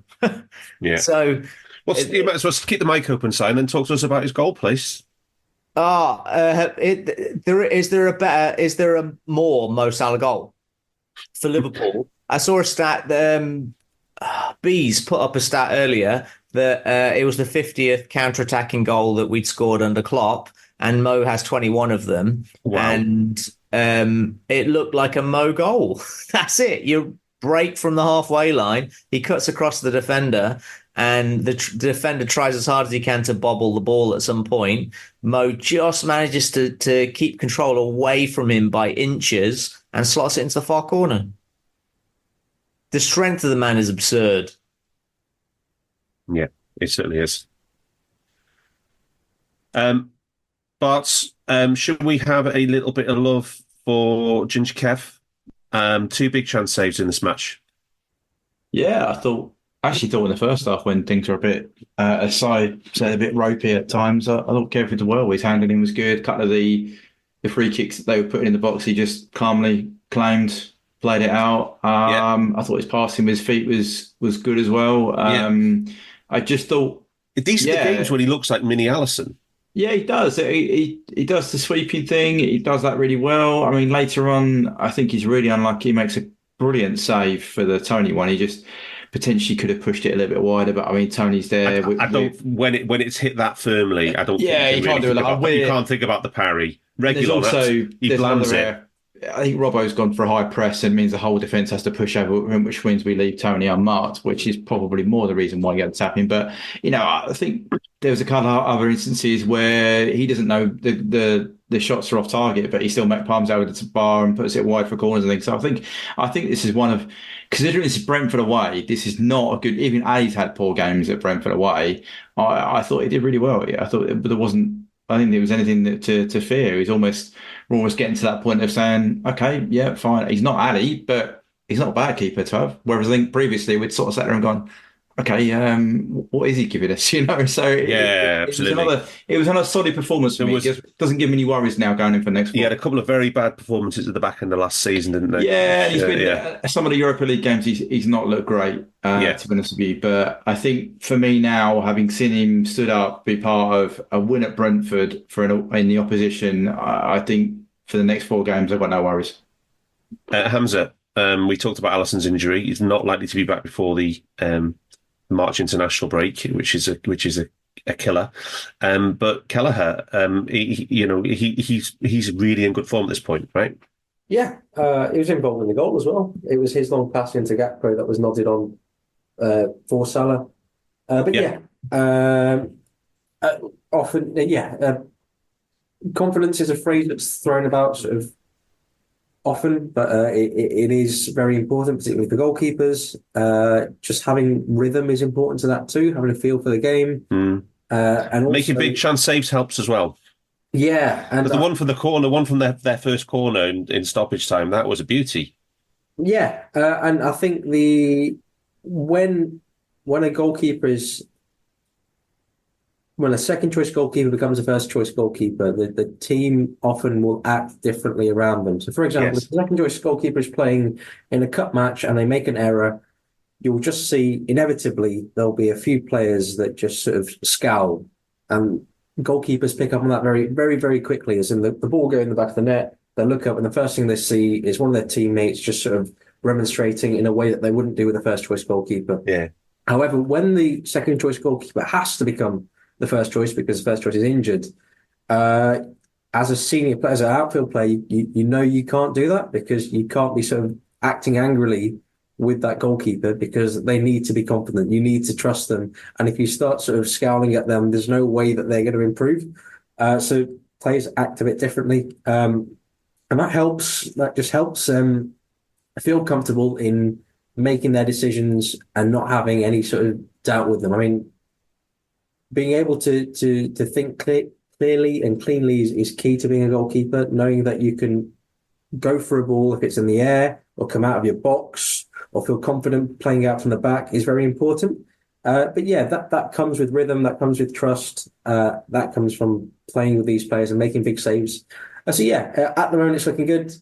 [SPEAKER 5] Yeah.
[SPEAKER 6] So,
[SPEAKER 5] you might as well keep the mic open, Si, and then talk to us about his goal, please.
[SPEAKER 6] Is there a more Mo Salah goal for Liverpool? I saw a stat that Bees put up a stat earlier that it was the 50th counter-attacking goal that we'd scored under Klopp, and Mo has 21 of them.
[SPEAKER 5] Wow.
[SPEAKER 6] And it looked like a Mo goal. That's it. You break from the halfway line, he cuts across the defender, and the defender tries as hard as he can to bobble the ball at some point. Mo just manages to keep control away from him by inches and slots it into the far corner. The strength of the man is absurd.
[SPEAKER 5] Yeah, it certainly is. But should we have a little bit of love for Ginger Kev? 2 big chance saves in this match.
[SPEAKER 8] Yeah, I actually thought in the first half when things were a bit a bit ropey at times, I thought Kev did well. His handling was good. A couple of the free kicks that they were putting in the box, he just calmly claimed, played it out. I thought his passing with his feet was good as well. I just thought
[SPEAKER 5] these are the games when he looks like mini Alisson.
[SPEAKER 8] Yeah, he does. He does the sweeping thing. He does that really well. I mean, later on, I think he's really unlucky. He makes a brilliant save for the Tony one. He just potentially could have pushed it a little bit wider, but I mean, Tony's there.
[SPEAKER 5] I don't. When it's hit that firmly, I don't.
[SPEAKER 8] Yeah,
[SPEAKER 5] think
[SPEAKER 8] you can't do it.
[SPEAKER 5] You can't think about the parry. Regular.
[SPEAKER 8] Also,
[SPEAKER 5] he blands it.
[SPEAKER 8] I think Robbo's gone for a high press and means the whole defence has to push over him, which means we leave Tony unmarked, which is probably more the reason why he gets tapping. But, I think there was a couple of other instances where he doesn't know the shots are off target, but he still palms out with the bar and puts it wide for corners and things. So I think this is one of, considering this is Brentford away, this is not a good, even Ali's had poor games at Brentford away. I thought he did really well. I thought I think there was anything to fear. We're almost getting to that point of saying, okay, yeah, fine. He's not Ali, but he's not a bad keeper to have. Whereas I think previously we'd sort of sat there and gone, okay, what is he giving us? So
[SPEAKER 5] Yeah, absolutely.
[SPEAKER 8] It was another solid performance for me. It doesn't give me any worries now going in for next.
[SPEAKER 5] He had a couple of very bad performances at the back end of last season, didn't they?
[SPEAKER 8] Yeah, and he's been some of the Europa League games. He's not looked great, to be honest with you. But I think for me now, having seen him stood up, be part of a win at Brentford in the opposition, I think for the next 4 games, I've got no worries.
[SPEAKER 5] Hamzah, we talked about Alisson's injury. He's not likely to be back before the March international break, which is a killer. But Kelleher, he's really in good form at this point, right?
[SPEAKER 7] Yeah, he was involved in the goal as well. It was his long pass into Gakpo that was nodded on for Salah. Confidence is a phrase that's thrown about sort of often, but it is very important, particularly for goalkeepers. Just having rhythm is important to that too, having a feel for the game. And also,
[SPEAKER 5] making big chance saves helps as well.
[SPEAKER 7] Yeah. And
[SPEAKER 5] the one from the corner, one from their first corner in stoppage time, that was a beauty.
[SPEAKER 7] Yeah. And I think when a goalkeeper is... When a second choice goalkeeper becomes a first choice goalkeeper, the team often will act differently around them. So, for example, if the second choice goalkeeper is playing in a cup match and they make an error, you'll just see inevitably there'll be a few players that just sort of scowl, and goalkeepers pick up on that very, very, very quickly. As in the ball go in the back of the net, they look up and the first thing they see is one of their teammates just sort of remonstrating in a way that they wouldn't do with a first choice goalkeeper.
[SPEAKER 5] Yeah.
[SPEAKER 7] However, when the second choice goalkeeper has to become the first choice because the first choice is injured, as a senior player, as an outfield player, you know you can't do that because you can't be sort of acting angrily with that goalkeeper because they need to be confident. You need to trust them. And if you start sort of scowling at them, there's no way that they're going to improve. So players act a bit differently. And that helps. That just helps feel comfortable in making their decisions and not having any sort of doubt with them. I mean, being able to think clearly and cleanly is key to being a goalkeeper. Knowing that you can go for a ball if it's in the air or come out of your box or feel confident playing out from the back is very important. But yeah, that comes with rhythm, that comes with trust, that comes from playing with these players and making big saves. So yeah, at the moment it's looking good.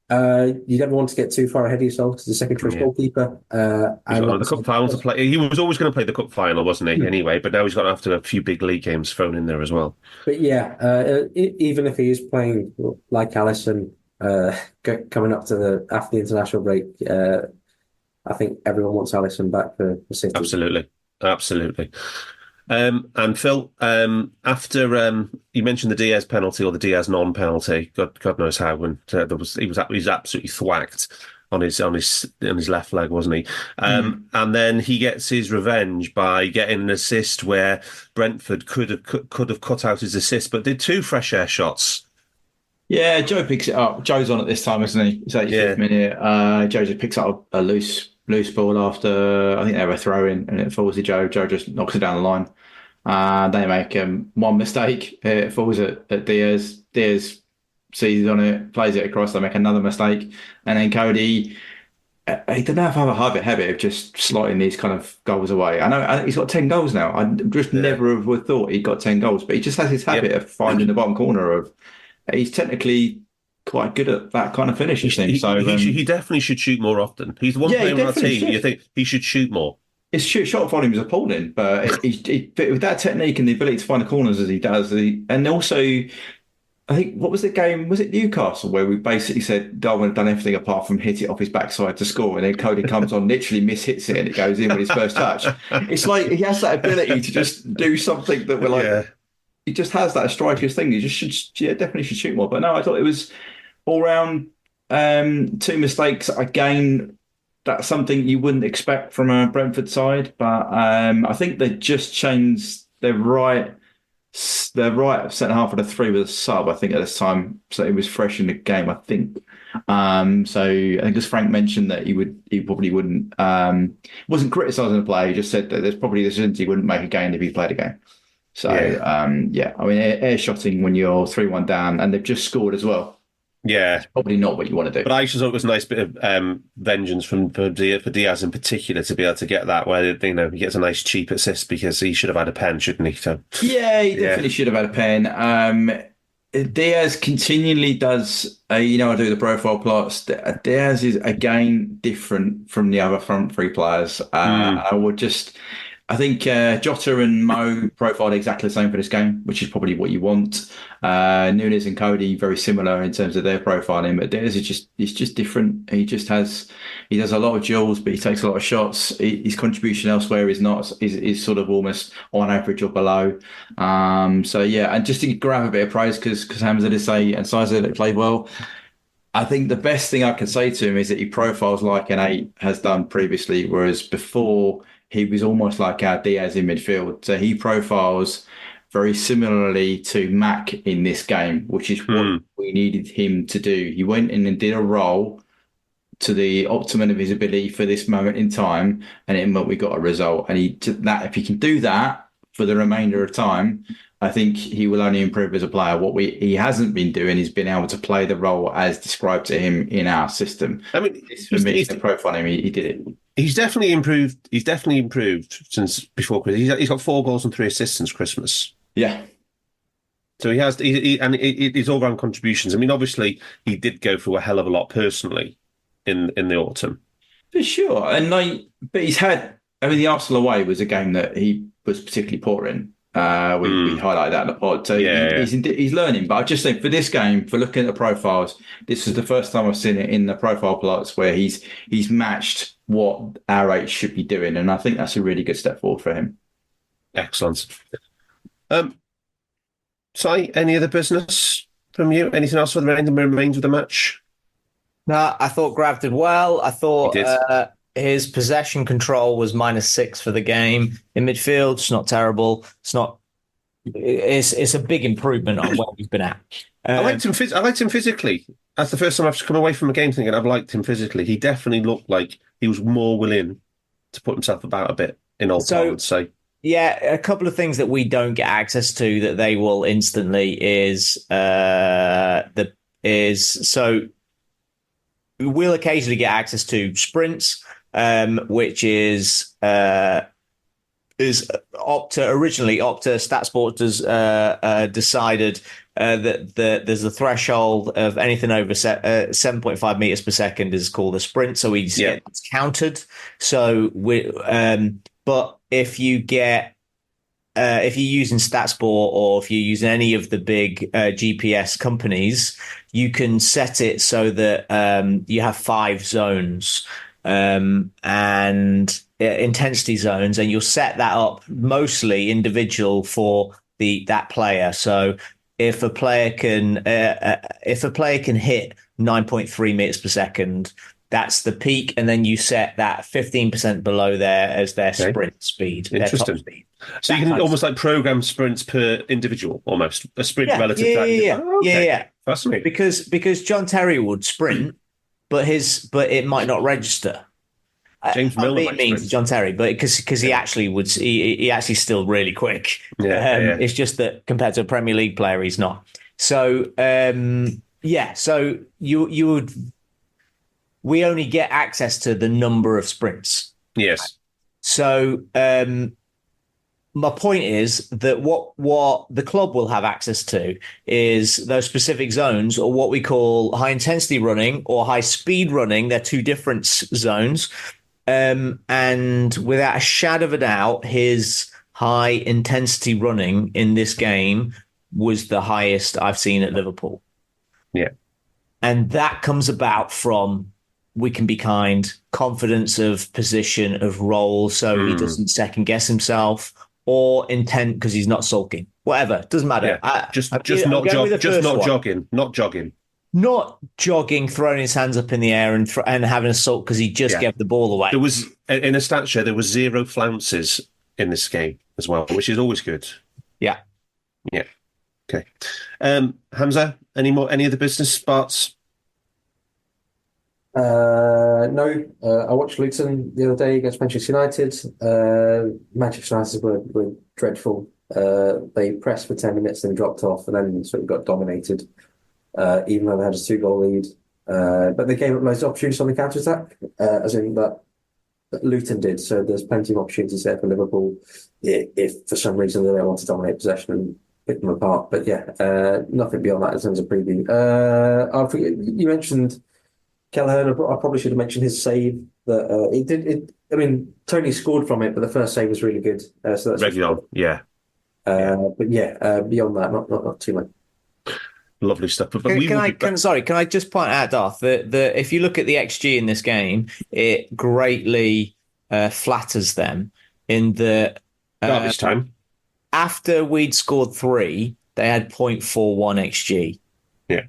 [SPEAKER 7] You never want to get too far ahead of yourself as the second choice goalkeeper.
[SPEAKER 5] He's got the cup final to play. He was always going to play the cup final, wasn't he? Anyway, but now he's got after a few big league games thrown in there as well.
[SPEAKER 7] But yeah, even if he is playing like Alisson, coming up to after the international break, I think everyone wants Alisson back for City.
[SPEAKER 5] Absolutely. And Phil, after you mentioned the Diaz penalty or the Diaz non-penalty, God knows how, when he was absolutely thwacked on his left leg, wasn't he? And then he gets his revenge by getting an assist where Brentford could have cut out his assist, but did 2 fresh air shots.
[SPEAKER 8] Yeah, Joe picks it up. Joe's on at this time, isn't he? It's 85th minute. Joe just picks up a loose ball after, I think they have a throw in, and it falls to Joe. Joe just knocks it down the line. They make one mistake. It falls at Diaz. Diaz sees on it, plays it across. They make another mistake. And then Cody, he doesn't have a habit of just slotting these kind of goals away. I know he's got 10 goals now. I just never would have thought he'd got 10 goals, but he just has his habit of finding the bottom corner of. He's technically quite good at that kind of finish,
[SPEAKER 5] he definitely should shoot more often. He's the one player on our team. You think he should shoot more?
[SPEAKER 8] His shot volume is appalling, but with that technique and the ability to find the corners as he does, and also, I think, what was the game? Was it Newcastle where we basically said Darwin had done everything apart from hit it off his backside to score, and then Cody comes on, literally mishits it, and it goes in with his first touch. It's like he has that ability to just do something that we're like. Yeah. He just has that striker's thing. He just definitely should shoot more. But no, I thought it was all round 2 mistakes. Again, that's something you wouldn't expect from a Brentford side. But I think they just changed their right centre half of the 3 with a sub, I think, at this time. So it was fresh in the game, I think. So I think as Frank mentioned that he probably wouldn't wasn't criticising the player. He just said that there's probably decisions he wouldn't make again if he played again. So, I mean, air shotting when you're 3-1 down and they've just scored as well.
[SPEAKER 5] Yeah,
[SPEAKER 8] It's probably not what you want to do.
[SPEAKER 5] but I just thought it was a nice bit of vengeance for Diaz in particular to be able to get that, where he gets a nice cheap assist because he should have had a pen, shouldn't he? So
[SPEAKER 8] Yeah, he definitely should have had a pen. Diaz continually does, I do the profile plots. Diaz is again different from the other front three players. I think Jota and Mo profiled exactly the same for this game, which is probably what you want. Nunez and Cody very similar in terms of their profiling, but Diaz is just different. He does a lot of duels, but he takes a lot of shots. His contribution elsewhere is sort of almost on average or below. And just to grab a bit of praise because Hamzah did say and Sizer that played well. I think the best thing I can say to him is that he profiles like an 8 has done previously, whereas before he was almost like our Diaz in midfield. So he profiles very similarly to Mac in this game, which is what we needed him to do. He went in and did a role to the optimum of his ability for this moment in time, and it meant we got a result. And if he can do that for the remainder of time, I think he will only improve as a player. What he hasn't been doing is been able to play the role as described to him in our system.
[SPEAKER 5] I mean,
[SPEAKER 8] for me, to profile him, he did it.
[SPEAKER 5] He's definitely improved. He's definitely improved since before Christmas. He's got 4 goals and 3 assists since Christmas.
[SPEAKER 8] Yeah.
[SPEAKER 5] So he has, and his all-round contributions. I mean, obviously, he did go through a hell of a lot personally in the autumn.
[SPEAKER 8] For sure, but he's had. I mean, the Arsenal away was a game that he was particularly poor in. We highlighted that in the pod. So he's learning. But I just think for this game, for looking at the profiles, this is the first time I've seen it in the profile plots where he's matched what our 8 should be doing. And I think that's a really good step forward for him.
[SPEAKER 5] Excellent. Si, any other business from you? Anything else for the remains of the match?
[SPEAKER 6] No, I thought Grav did well. I thought his possession control was -6 for the game. In midfield, it's not terrible. It's a big improvement on where he's been at.
[SPEAKER 5] I liked him physically. That's the first time I've come away from a game thinking I've liked him physically. He definitely looked like he was more willing to put himself about a bit in Old Town, I would say.
[SPEAKER 6] Yeah, a couple of things that we don't get access to that they will instantly we'll occasionally get access to sprints, which is Opta StatSport has decided that there's a threshold of anything over 7.5 meters per second is called a sprint, so it's counted. So but if you're using StatSport or if you're using any of the big GPS companies, you can set it so that you have 5 zones and intensity zones, and you'll set that up mostly individual for that player. So if a player can hit 9.3 meters per second, that's the peak, and then you set that 15% below there as their sprint speed.
[SPEAKER 5] Interesting.
[SPEAKER 6] Their top speed.
[SPEAKER 5] So you can almost like program sprints per individual, almost a sprint relative to that.
[SPEAKER 6] Yeah.
[SPEAKER 5] Fascinating.
[SPEAKER 6] Because John Terry would sprint, but it might not register.
[SPEAKER 5] James Milner might sprint.
[SPEAKER 6] John Terry, but because he actually would, he actually still really quick. It's just that compared to a Premier League player, he's not. So so you would. We only get access to the number of sprints.
[SPEAKER 5] Yes.
[SPEAKER 6] So my point is that what the club will have access to is those specific zones, or what we call high intensity running or high speed running. They're 2 different zones. And without a shadow of a doubt, his high intensity running in this game was the highest I've seen at Liverpool.
[SPEAKER 5] Yeah. And
[SPEAKER 6] that comes about from we can be kind, confidence of position, of role, so he doesn't second guess himself, or intent because he's not sulking. Whatever, doesn't matter.
[SPEAKER 5] Yeah. Not jogging.
[SPEAKER 6] Not jogging, throwing his hands up in the air and having a sulk because he just gave the ball away.
[SPEAKER 5] There was, in a stat show, there was 0 flounces in this game as well, which is always good.
[SPEAKER 6] Yeah.
[SPEAKER 5] Yeah. Okay. Hamzah, any other business parts?
[SPEAKER 7] No. I watched Luton the other day against Manchester United. Manchester United were dreadful. They pressed for 10 minutes, then dropped off, and then sort of got dominated. even though they had a 2-goal lead. But they gave up loads of opportunities on the counter-attack, as in that Luton did. So there's plenty of opportunities there for Liverpool if for some reason they don't want to dominate possession and pick them apart. But yeah, nothing beyond that in terms of preview. I forget, you mentioned Kelleher. I probably should have mentioned his save. Tony scored from it, but the first save was really good. So that's
[SPEAKER 5] Regulon, yeah.
[SPEAKER 7] But yeah, beyond that, not too much.
[SPEAKER 5] Lovely stuff. But
[SPEAKER 6] can I just point out, Darth, that if you look at the XG in this game, it greatly flatters them in the
[SPEAKER 5] garbage time.
[SPEAKER 6] After we'd scored 3, they had 0.41 XG.
[SPEAKER 5] Yeah.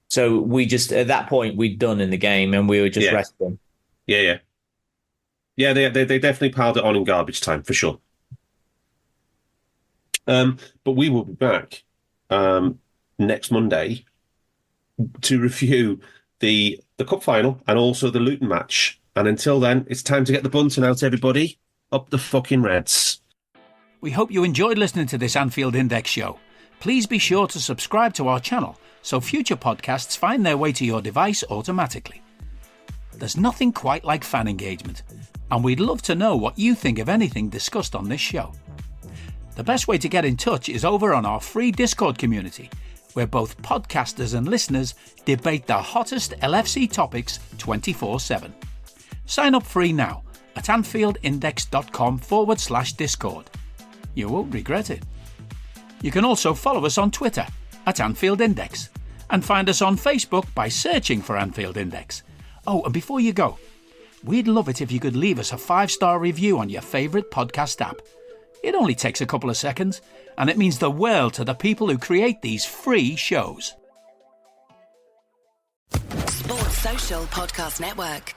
[SPEAKER 6] So we just, at that point, we'd done in the game and we were just resting.
[SPEAKER 5] Yeah. Yeah, they definitely piled it on in garbage time, for sure. But we will be back next Monday to review the cup final and also the Luton match. And until then, it's time to get the bunting out, everybody. Up the fucking Reds.
[SPEAKER 4] We hope you enjoyed listening to this Anfield Index show. Please be sure to subscribe to our channel so future podcasts find their way to your device automatically. There's nothing quite like fan engagement, and we'd love to know what you think of anything discussed on this show. The best way to get in touch is over on our free Discord community, where both podcasters and listeners debate the hottest LFC topics 24/7. Sign up free now at AnfieldIndex.com/Discord. You won't regret it. You can also follow us on Twitter at Anfield Index and find us on Facebook by searching for Anfield Index. Oh, and before you go, we'd love it if you could leave us a 5-star review on your favourite podcast app. It only takes a couple of seconds, and it means the world to the people who create these free shows.
[SPEAKER 1] Sports Social Podcast Network.